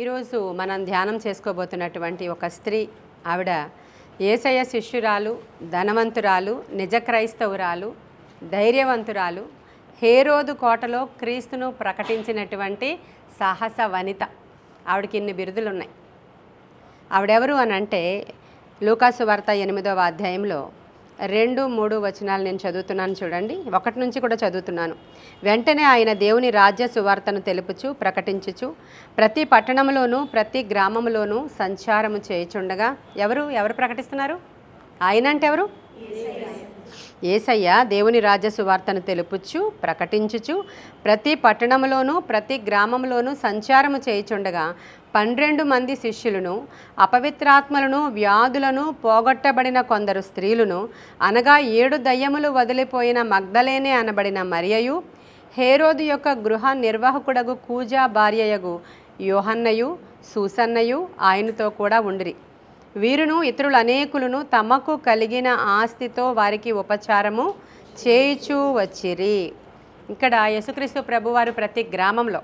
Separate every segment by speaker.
Speaker 1: ఈరోజు మనం ధ్యానం చేసుకోబోతున్నటువంటి ఒక స్త్రీ, ఆవిడ యేసయ్య శిష్యురాలు, ధనవంతురాలు, నిజ క్రైస్తవురాలు, ధైర్యవంతురాలు, హేరోదు కోటలో క్రీస్తును ప్రకటించినటువంటి సాహస వనిత. ఆవిడకి ఇన్ని బిరుదులు ఉన్నాయి. ఆవిడెవరు అని అంటే లూకాసు వార్త 8వ అధ్యాయంలో 2-3 వచనాలు నేను చదువుతున్నాను చూడండి. 1 నుంచి కూడా చదువుతున్నాను. వెంటనే ఆయన దేవుని రాజ్య సువార్తను తెలుపుచు ప్రకటించుచు ప్రతి పట్టణంలోనూ ప్రతి గ్రామంలోనూ సంచారము చేయుచుండగా ఎవరు ప్రకటిస్తున్నారు? ఆయన అంటే ఎవరు? యేసయ్య దేవుని రాజ్య సువార్తను తెలుపుచు ప్రకటించుచు ప్రతి పట్టణంలోనూ ప్రతి గ్రామంలోనూ సంచారము చేయుచుండగా 12 మంది శిష్యులను, అపవిత్రాత్మలను, వ్యాధులను పోగొట్టబడిన కొందరు స్త్రీలను, అనగా 7 దయ్యములు వదిలిపోయిన మగ్దలేనే అనబడిన మరియయు, హేరోదు యొక్క గృహ నిర్వాహకుడగు కూజా భార్యయగు యోహన్నయు, సూసన్నయు ఆయనతో కూడా ఉండిరి. వీరును ఇతరులు అనేకులను తమకు కలిగిన ఆస్తితో వారికి ఉపచారము చేయుచూ వచ్చిరి. ఇక్కడ యేసుక్రీస్తు ప్రభువారు ప్రతి గ్రామంలో,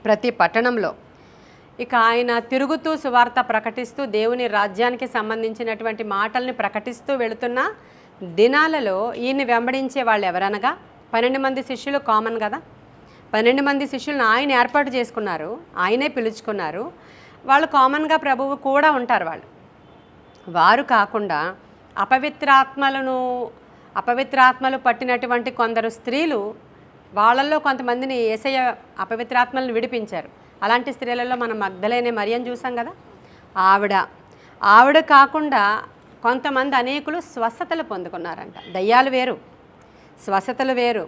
Speaker 1: ప్రతి పట్టణంలో ఇక ఆయన తిరుగుతూ సువార్త ప్రకటిస్తూ దేవుని రాజ్యానికి సంబంధించినటువంటి మాటల్ని ప్రకటిస్తూ వెళుతున్న దినాలలో ఈయన్ని వెంబడించే వాళ్ళు ఎవరనగా 12 మంది శిష్యులు కామన్ కదా. 12 మంది శిష్యులను ఆయన ఏర్పాటు చేసుకున్నారు, ఆయనే పిలుచుకున్నారు. వాళ్ళు కామన్గా ప్రభువు కూడా ఉంటారు. వారు కాకుండా అపవిత్రాత్మలు పట్టినటువంటి కొందరు స్త్రీలు, వాళ్ళల్లో కొంతమందిని యేసయ్య అపవిత్రాత్మలను విడిపించారు. అలాంటి స్త్రీలలో మనం మగ్దలేనే మరియని చూసాం కదా. ఆవిడ కాకుండా కొంతమంది అనేకులు స్వస్థతలు పొందుకున్నారంట. దయ్యాలు వేరు, స్వస్థతలు వేరు.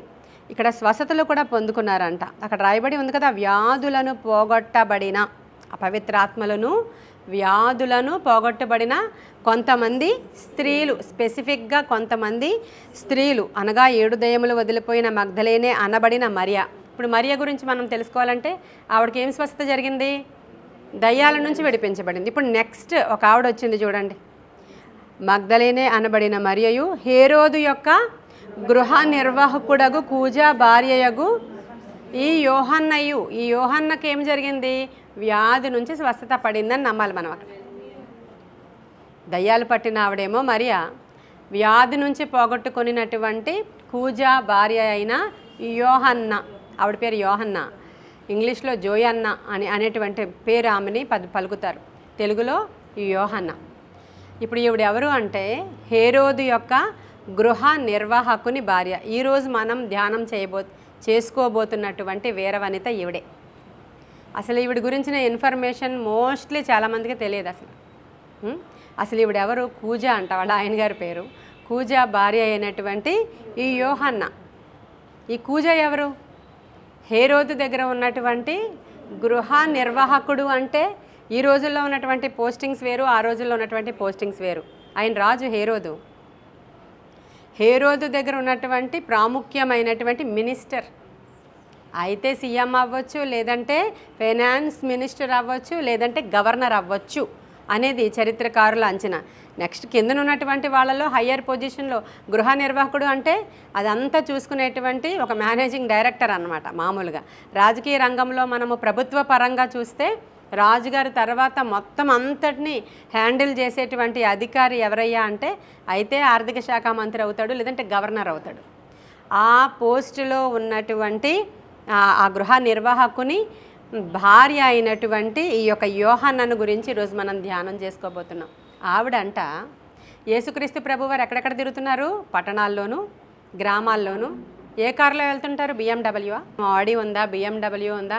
Speaker 1: ఇక్కడ స్వస్థతలు కూడా పొందుకున్నారంట. అక్కడ రాయబడి ఉంది కదా, వ్యాధులను పోగొట్టబడిన అపవిత్రాత్మలను, వ్యాధులను పోగొట్టబడిన కొంతమంది స్త్రీలు, స్పెసిఫిక్గా కొంతమంది స్త్రీలు, అనగా 7 దయ్యములు వదిలిపోయిన మగ్దలేనే అనబడిన మరియ. ఇప్పుడు మరియ గురించి మనం తెలుసుకోవాలంటే ఆవిడకి ఏం స్వస్థత జరిగింది? దయ్యాల నుంచి విడిపించబడింది. ఇప్పుడు నెక్స్ట్ ఒక ఆవిడ వచ్చింది చూడండి. మగ్దలేనే అనబడిన మరియయు, హేరోదు యొక్క గృహ నిర్వాహకుడగు కూజా భార్యయగు ఈ యోహన్నయు. ఈ యోహన్నకి ఏం జరిగింది? వ్యాధి నుంచి స్వస్థత పడిందని నమ్మాలి మనం. అక్కడ దయ్యాలు పట్టిన ఆవిడేమో మరియా, వ్యాధి నుంచి పోగొట్టుకున్నటువంటి కూజా భార్య అయిన యోహన్న, ఆవిడ పేరు యోహన్న, ఇంగ్లీష్లో జోయన్న అనేటువంటి పేరు ఆమెని పలుకుతారు, తెలుగులో యోహన్న. ఇప్పుడు ఈవిడ ఎవరు అంటే హేరోదు యొక్క గృహ నిర్వాహకుని భార్య. ఈరోజు మనం ధ్యానం చేసుకోబోతున్నటువంటి వీర వనిత ఈవిడే. అసలు ఈవిడ గురించిన ఇన్ఫర్మేషన్ మోస్ట్లీ చాలామందికి తెలియదు. అసలు ఈవిడెవరు? కూజా అంట, వాళ్ళ ఆయన గారి పేరు. కూజా భార్య అయినటువంటి ఈ యోహన్న. ఈ కూజా ఎవరు? హేరోదు దగ్గర ఉన్నటువంటి గృహ నిర్వాహకుడు. అంటే ఈ రోజుల్లో ఉన్నటువంటి పోస్టింగ్స్ వేరు, ఆ రోజుల్లో ఉన్నటువంటి పోస్టింగ్స్ వేరు. ఆయన రాజు హేరోదు. హేరోదు దగ్గర ఉన్నటువంటి ప్రాముఖ్యమైనటువంటి మినిస్టర్. అయితే సీఎం అవ్వచ్చు, లేదంటే ఫైనాన్స్ మినిస్టర్ అవ్వచ్చు, లేదంటే గవర్నర్ అవ్వచ్చు అనేది చరిత్రకారుల అంచనా. నెక్స్ట్ కిందన ఉన్నటువంటి వాళ్ళలో హయ్యర్ పొజిషన్లో గృహ నిర్వాహకుడు అంటే అదంతా చూసుకునేటువంటి ఒక మేనేజింగ్ డైరెక్టర్ అన్నమాట. మామూలుగా రాజకీయ రంగంలో మనము ప్రభుత్వ పరంగా చూస్తే రాజుగారి తర్వాత మొత్తం అంతటినీ హ్యాండిల్ చేసేటువంటి అధికారి ఎవరయ్యా అంటే అయితే ఆర్థిక శాఖ మంత్రి అవుతాడు, లేదంటే గవర్నర్ అవుతాడు. ఆ పోస్టులో ఉన్నటువంటి ఆ గృహ నిర్వాహకుని భార్య అయినటువంటి ఈ యొక్క యోహన్నను గురించి ఈరోజు మనం ధ్యానం చేసుకోబోతున్నాం. ఆవిడంట యేసుక్రీస్తు ప్రభువారు ఎక్కడెక్కడ తిరుగుతున్నారు? పట్టణాల్లోనూ గ్రామాల్లోనూ. ఏ కారులో వెళ్తుంటారు? BMW, ఆడి ఉందా? BMW ఉందా?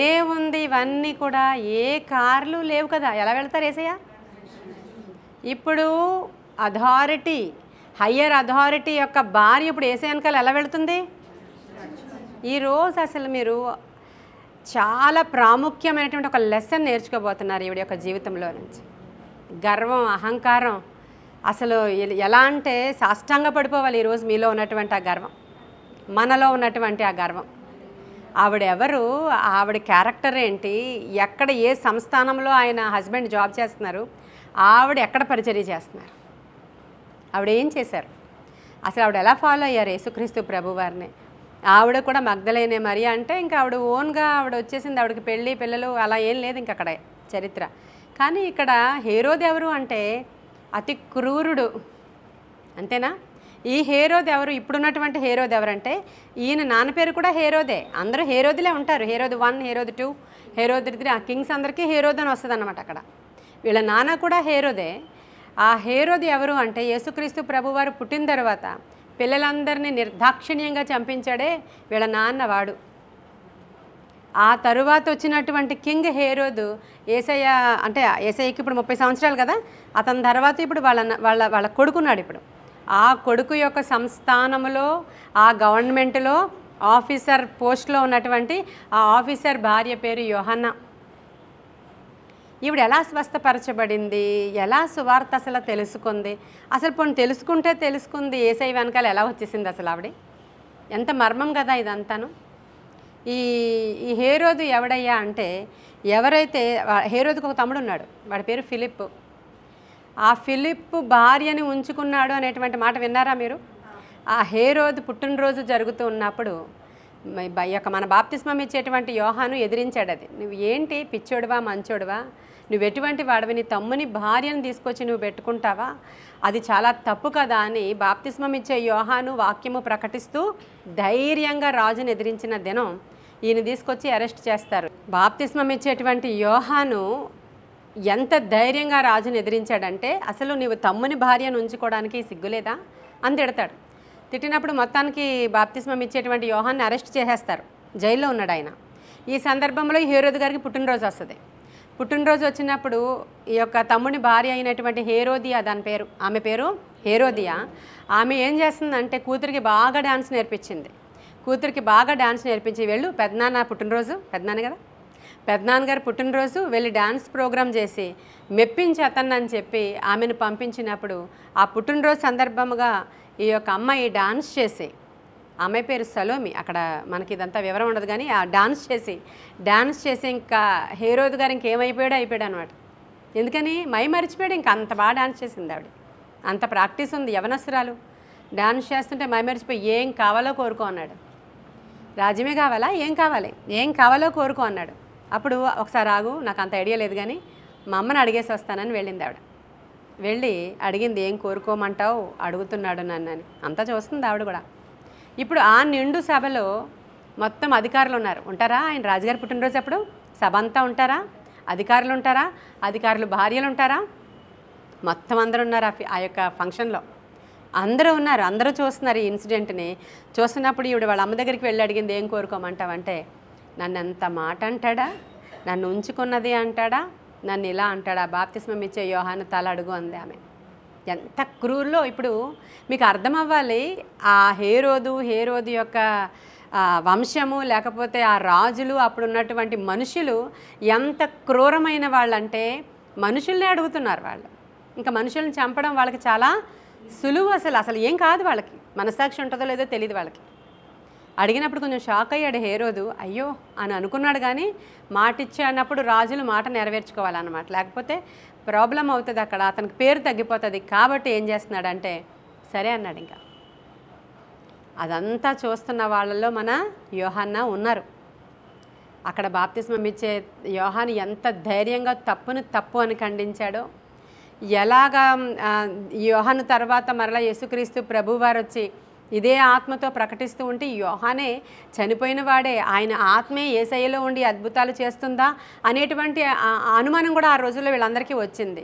Speaker 1: ఏముంది? ఇవన్నీ కూడా ఏ కార్లు లేవు కదా. ఎలా వెళ్తారు యేసయ్య? ఇప్పుడు అథారిటీ, హయ్యర్ అథారిటీ యొక్క భార్య ఇప్పుడు యేసయ్య వెనకాల ఎలా వెళుతుంది? ఈరోజు అసలు మీరు చాలా ప్రాముఖ్యమైనటువంటి ఒక లెసన్ నేర్చుకోబోతున్నారు ఈవిడ యొక్క జీవితంలో నుంచి. గర్వం, అహంకారం అసలు ఎలా అంటే సాష్టాంగ పడిపోవాలి ఈరోజు మీలో ఉన్నటువంటి ఆ గర్వం, మనలో ఉన్నటువంటి ఆ గర్వం. ఆవిడెవరు? ఆవిడ క్యారెక్టర్ ఏంటి? ఎక్కడ ఏ సంస్థానంలో ఆయన హస్బెండ్ జాబ్ చేస్తున్నారు? ఆవిడ ఎక్కడ పరిచర్య చేస్తున్నారు? ఆవిడ ఏం చేశారు? అసలు ఆవిడ ఎలా ఫాలో అయ్యారు యేసుక్రీస్తు ప్రభువారిని? ఆవిడ కూడా మగ్ధలేనే మరి అంటే ఇంకా ఆవిడ ఓన్గా ఆవిడ వచ్చేసింది, ఆవిడకి పెళ్ళి పిల్లలు అలా ఏం లేదు ఇంక అక్కడ చరిత్ర. కానీ ఇక్కడ హేరోదు ఎవరు అంటే అతి క్రూరుడు, అంతేనా? ఈ హేరోదు ఎవరు? ఇప్పుడున్నటువంటి హేరోదు ఎవరంటే ఈయన నాన్న పేరు కూడా హేరోదే. అందరూ హేరోదులే ఉంటారు, హేరోదు 1, హేరోదు 2, హేరోదు 3, ఆ కింగ్స్ అందరికీ హేరోదు అని వస్తుంది అన్నమాట. అక్కడ వీళ్ళ నాన్న కూడా హేరోదే. ఆ హేరోదు ఎవరు అంటే యేసుక్రీస్తు ప్రభువారు పుట్టిన తర్వాత పిల్లలందరినీ నిర్దాక్షిణ్యంగా చంపించాడే వీళ్ళ నాన్న వాడు. ఆ తరువాత వచ్చినటువంటి కింగ్ హేరోదు యేసయ్య అంటే యేసయ్యకి ఇప్పుడు 30 సంవత్సరాలు కదా, అతని తర్వాత ఇప్పుడు వాళ్ళ వాళ్ళ వాళ్ళ కొడుకున్నాడు. ఇప్పుడు ఆ కొడుకు యొక్క సంస్థానంలో ఆ గవర్నమెంట్లో ఆఫీసర్ పోస్ట్లో ఉన్నటువంటి ఆ ఆఫీసర్ భార్య పేరు యోహన్నా. ఈవిడ ఎలా స్వస్థపరచబడింది, ఎలా సువార్త అసలు తెలుసుకుంది, అసలు పోనీ తెలుసుకుంది యేసయ్య వెనకాల ఎలా వచ్చేసింది అసలు ఆవిడ? ఎంత మర్మం కదా ఇదంతాను. ఈ హేరోదు ఎవడయ్యా అంటే ఎవరైతే హేరోదుకు ఒక తమ్ముడు ఉన్నాడు, వాడి పేరు ఫిలిప్. ఆ ఫిలిప్ భార్యని ఉంచుకున్నాడు అనేటువంటి మాట విన్నారా మీరు? ఆ హేరోదు పుట్టినరోజు జరుగుతూ ఉన్నప్పుడు మన బాప్తిస్మం ఇచ్చేటువంటి యోహాను ఎదిరించాడు. అది నువ్వు ఏంటి పిచ్చోడువా మంచోడువా, నువ్వు ఎటువంటి వాడివి, నీ తమ్ముని భార్యను తీసుకొచ్చి నువ్వు పెట్టుకుంటావా, అది చాలా తప్పు కదా అని బాప్తిస్మం ఇచ్చే యోహాను వాక్యము ప్రకటిస్తూ ధైర్యంగా రాజుని ఎదిరించిన దినం ఈయన తీసుకొచ్చి అరెస్ట్ చేస్తారు. బాప్తిస్మం ఇచ్చేటువంటి యోహాను ఎంత ధైర్యంగా రాజుని ఎదిరించాడంటే అసలు నీవు తమ్ముని భార్యను ఉంచుకోవడానికి సిగ్గులేదా అని తిడతాడు. తిట్టినప్పుడు మొత్తానికి బాప్తిస్మం ఇచ్చేటువంటి యోహాన్ని అరెస్ట్ చేసేస్తారు, జైల్లో ఉన్నాడు ఆయన. ఈ సందర్భంలో హేరోదు గారికి పుట్టినరోజు వస్తుంది. పుట్టినరోజు వచ్చినప్పుడు ఈ యొక్క తమ్ముని భార్య అయినటువంటి హేరోదియా, దాని పేరు, ఆమె పేరు హేరోదియా. ఆమె ఏం చేస్తుందంటే కూతురికి బాగా డాన్స్ నేర్పించింది. కూతురికి బాగా డాన్స్ నేర్పించి వెళ్ళు పెద్దనాన్న పుట్టినరోజు, పెద్దనాన్న కదా, పెద్దనాన్నగారు పుట్టినరోజు వెళ్ళి డాన్స్ ప్రోగ్రాం చేసి మెప్పించి అతన్ని అని చెప్పి ఆమెను పంపించినప్పుడు ఆ పుట్టినరోజు సందర్భంగా ఈ యొక్క అమ్మాయి డాన్స్ చేసి, అమ్మాయి పేరు సలోమి, అక్కడ మనకి ఇదంతా వివరం ఉండదు కానీ ఆ డాన్స్ చేసి ఇంకా హేరోదు గారు అయిపోయాడు అనమాట. ఎందుకని మరిచిపోయాడు, ఇంకా అంత బాగా డాన్స్ చేసింది ఆవిడ, అంత ప్రాక్టీస్ ఉంది. యవనస్తురాలు డాన్స్ చేస్తుంటే మరిచిపోయి ఏం కావాలో కోరుకో అన్నాడు. రాజ్యమే కావాలా, ఏం కావాలో కోరుకో అన్నాడు. అప్పుడు ఒకసారి ఆగు, నాకు అంత ఐడియా లేదు కానీ మా అమ్మని అడిగేసి వస్తానని వెళ్ళింది ఆవిడ. వెళ్ళి అడిగింది, ఏం కోరుకోమంటావు, అడుగుతున్నాడు నన్ను అని. అంతా చూస్తుంది ఆవిడ కూడా. ఇప్పుడు ఆ నిండు సభలో మొత్తం అధికారులు ఉంటారా? ఆయన రాజుగారు పుట్టినరోజు అప్పుడు సభ అంతా ఉంటారా? అధికారులు ఉంటారా? అధికారులు భార్యలు ఉంటారా? మొత్తం అందరూ ఉన్నారు ఆ యొక్క ఫంక్షన్లో, అందరూ ఉన్నారు, అందరూ చూస్తున్నారు ఈ ఇన్సిడెంట్ని. చూస్తున్నప్పుడు ఈవిడ వాళ్ళ అమ్మ దగ్గరికి వెళ్ళి అడిగింది, ఏం కోరుకోమంటావంటే, నన్ను ఎంత మాట అంటాడా, నన్ను ఉంచుకున్నది అంటాడా, నన్ను ఇలా అంటాడా, బాప్తిస్మం ఇచ్చే యోహాను తల అడుగు అంది ఆమె. ఎంత క్రూరులో ఇప్పుడు మీకు అర్థం అవ్వాలి. ఆ హేరోదు యొక్క వంశము లేకపోతే ఆ రాజులు అప్పుడు ఉన్నటువంటి మనుషులు ఎంత క్రూరమైన వాళ్ళంటే మనుషుల్నే అడుగుతున్నారు వాళ్ళు. ఇంకా మనుషుల్ని చంపడం వాళ్ళకి చాలా సులువు. అసలు ఏం కాదు వాళ్ళకి, మనసాక్షి ఉంటుందో లేదో తెలియదు వాళ్ళకి. అడిగినప్పుడు కొంచెం షాక్ అయ్యాడు హేరోదు, అయ్యో అని అనుకున్నాడు. కానీ మాట ఇచ్చానప్పుడు రాజులు మాట నెరవేర్చుకోవాలన్నమాట, లేకపోతే ప్రాబ్లం అవుతుంది అక్కడ, అతనికి పేరు తగ్గిపోతుంది. కాబట్టి ఏం చేస్తున్నాడంటే సరే అన్నాడు. ఇంకా అదంతా చూస్తున్న వాళ్ళల్లో మన యోహాన్నా ఉన్నారు. అక్కడ బాప్తిస్మం ఇచ్చే యోహాను ఎంత ధైర్యంగా తప్పును తప్పు అని ఖండించాడో, ఎలాగా యోహాను తర్వాత మరలా యేసుక్రీస్తు ప్రభువారు వచ్చి ఇదే ఆత్మతో ప్రకటిస్తూ ఉంటే యోహానే చనిపోయిన వాడే, ఆయన ఆత్మే యేసయ్యలో ఉండి అద్భుతాలు చేస్తుందా అనేటువంటి అనుమానం కూడా ఆ రోజుల్లో వీళ్ళందరికీ వచ్చింది.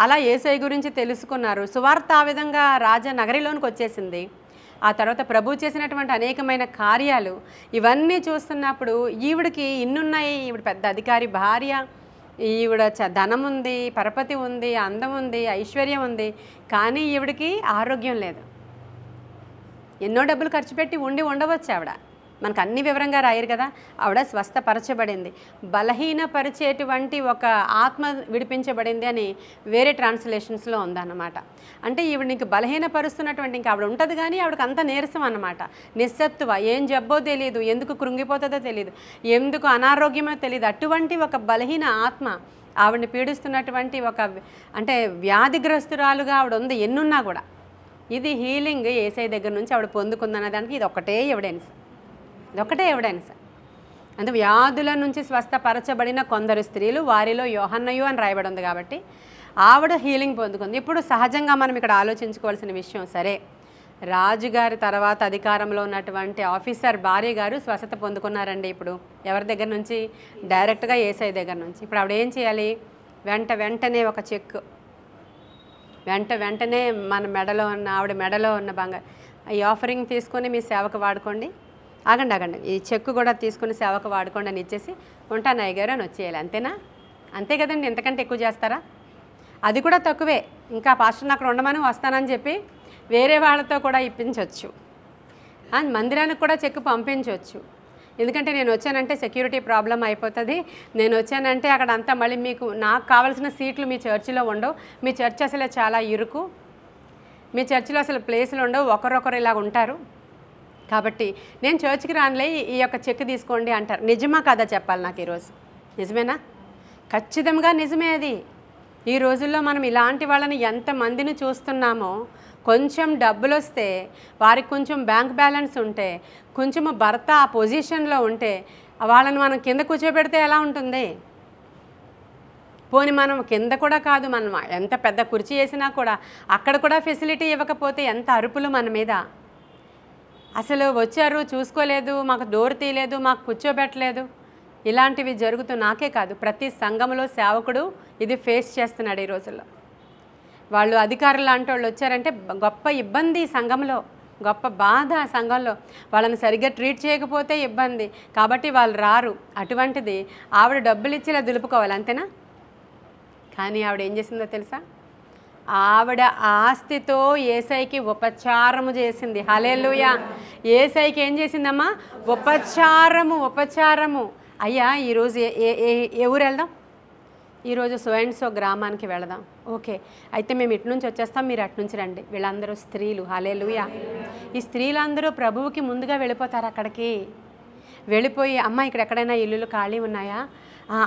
Speaker 1: అలా యేసయ్య గురించి తెలుసుకున్నారు. సువార్త ఆ విధంగా రాజనగరిలోనికి వచ్చేసింది. ఆ తర్వాత ప్రభు చేసినటువంటి అనేకమైన కార్యాలు ఇవన్నీ చూస్తున్నప్పుడు ఈవిడికి ఇన్నున్నాయి, ఈవిడ పెద్ద అధికారి భార్య, ఈవిడ ధనం ఉంది, పరపతి ఉంది, అందం ఉంది, ఐశ్వర్యం ఉంది, కానీ ఈవిడికి ఆరోగ్యం లేదు. ఎన్నో డబ్బులు ఖర్చు పెట్టి ఉండవచ్చు ఆవిడ, మనకు అన్ని వివరంగా రాయరు కదా. ఆవిడ స్వస్థపరచబడింది, బలహీనపరిచేటువంటి ఒక ఆత్మ విడిపించబడింది అని వేరే ట్రాన్స్లేషన్స్లో ఉందన్నమాట. అంటే ఈవిడ నీకు బలహీనపరుస్తున్నటువంటి ఇంకా ఆవిడ ఉంటుంది, కానీ ఆవిడకి అంత నీరసం అన్నమాట, నిస్సత్తువ, ఏం జబ్బో తెలియదు, ఎందుకు కృంగిపోతుందో తెలియదు, ఎందుకు అనారోగ్యమో తెలియదు. అటువంటి ఒక బలహీన ఆత్మ ఆవిడని పీడిస్తున్నటువంటి ఒక అంటే వ్యాధిగ్రస్తురాలుగా ఆవిడ ఉంది ఎన్నున్నా కూడా. ఇది హీలింగ్ యేసయ్య దగ్గర నుంచి ఆవిడ పొందుకుందన్న దానికి ఇది ఒకటే ఎవిడెన్స్. ఇదొక్కటే ఎవిడెన్స్. అంటే వ్యాధుల నుంచి స్వస్థపరచబడిన కొందరు స్త్రీలు, వారిలో యోహన్నయు అని రాయబడి ఉంది కాబట్టి ఆవిడ హీలింగ్ పొందుకుంది. ఇప్పుడు సహజంగా మనం ఇక్కడ ఆలోచించుకోవాల్సిన విషయం, సరే రాజుగారి తర్వాత అధికారంలో ఉన్నటువంటి ఆఫీసర్ భార్య గారు స్వస్థత పొందుకున్నారండి. ఇప్పుడు ఎవరి దగ్గర నుంచి? డైరెక్ట్గా యేసయ్య దగ్గర నుంచి. ఇప్పుడు ఆవిడ ఏం చేయాలి? వెంటనే ఒక చెక్, వెంటనే మన మెడలో ఉన్న, ఆవిడ మెడలో ఉన్న బంగారు ఈ ఆఫరింగ్ తీసుకొని మీ సేవకు వాడుకోండి, ఆగండి ఈ చెక్ కూడా తీసుకుని సేవకు వాడుకోండి అని ఇచ్చేసి ఉంటాను అయ్యగారు అని వచ్చేయాలి. అంతేనా? అంతే కదండి. ఎంతకంటే ఎక్కువ చేస్తారా? అది కూడా తక్కువే. ఇంకా పాస్టర్ని అక్కడ ఉండమని వస్తానని చెప్పి వేరే వాళ్ళతో కూడా ఇప్పించవచ్చు, మందిరానికి కూడా చెక్ పంపించవచ్చు. ఎందుకంటే నేను వచ్చానంటే సెక్యూరిటీ ప్రాబ్లం అయిపోతుంది, నేను వచ్చానంటే అక్కడ అంతా మళ్ళీ మీకు నాకు కావాల్సిన సీట్లు మీ చర్చిలో ఉండవు, మీ చర్చ్ అసలు చాలా ఇరుకు, మీ చర్చిలో అసలు ప్లేసులు ఉండవు, ఒకరొకరు ఇలా ఉంటారు, కాబట్టి నేను చర్చ్కి రానులే, ఈ యొక్క చెక్ తీసుకోండి అంటారు. నిజమా కాదా చెప్పాలి నాకు ఈరోజు? నిజమేనా? ఖచ్చితంగా నిజమే అది. ఈ రోజుల్లో మనం ఇలాంటి వాళ్ళని ఎంతమందిని చూస్తున్నామో, కొంచెం డబ్బులు వస్తే, వారికి కొంచెం బ్యాంక్ బ్యాలెన్స్ ఉంటే, కొంచెము భర్త ఆ పొజిషన్లో ఉంటే వాళ్ళని మనం కింద కూర్చోబెడితే ఎలా ఉంటుంది? పోనీ మనం కింద కూడా కాదు, మనం ఎంత పెద్ద కుర్చీ వేసినా కూడా అక్కడ కూడా ఫెసిలిటీ ఇవ్వకపోతే ఎంత అరుపులు మన మీద. అసలు వచ్చారు, చూసుకోలేదు, మాకు డోర్ తీయలేదు, మాకు కూర్చోబెట్టలేదు, ఇలాంటివి జరుగుతూ నాకే కాదు ప్రతి సంఘంలో సేవకుడు ఇది ఫేస్ చేస్తున్నాడు ఈ రోజుల్లో. వాళ్ళు అధికారులు లాంటి వాళ్ళు వచ్చారంటే గొప్ప ఇబ్బంది సంఘంలో, గొప్ప బాధ సంఘంలో. వాళ్ళని సరిగ్గా ట్రీట్ చేయకపోతే ఇబ్బంది, కాబట్టి వాళ్ళు రారు. అటువంటిది ఆవిడ డబ్బులు ఇచ్చి ఇలా దులుపుకోవాలి, అంతేనా? కానీ ఆవిడ ఏం చేసిందో తెలుసా? ఆవిడ ఆస్తితో యేసయ్యకి ఉపచారము చేసింది. హల్లెలూయా! యేసయ్యకి ఏం చేసిందమ్మా? ఉపచారము. అయ్యా ఈరోజు ఏ ఊరు వెళ్దాం? ఈరోజు సో అండ్ సో గ్రామానికి వెళదాం. ఓకే, అయితే మేము ఇటు నుంచి వచ్చేస్తాం, మీరు అటు నుంచి రండి. వీళ్ళందరూ స్త్రీలు. హల్లెలూయా! ఈ స్త్రీలందరూ ప్రభువుకి ముందుగా వెళ్ళిపోతారు. అక్కడికి వెళ్ళిపోయి, అమ్మ ఇక్కడ ఎక్కడైనా ఇల్లులు ఖాళీ ఉన్నాయా?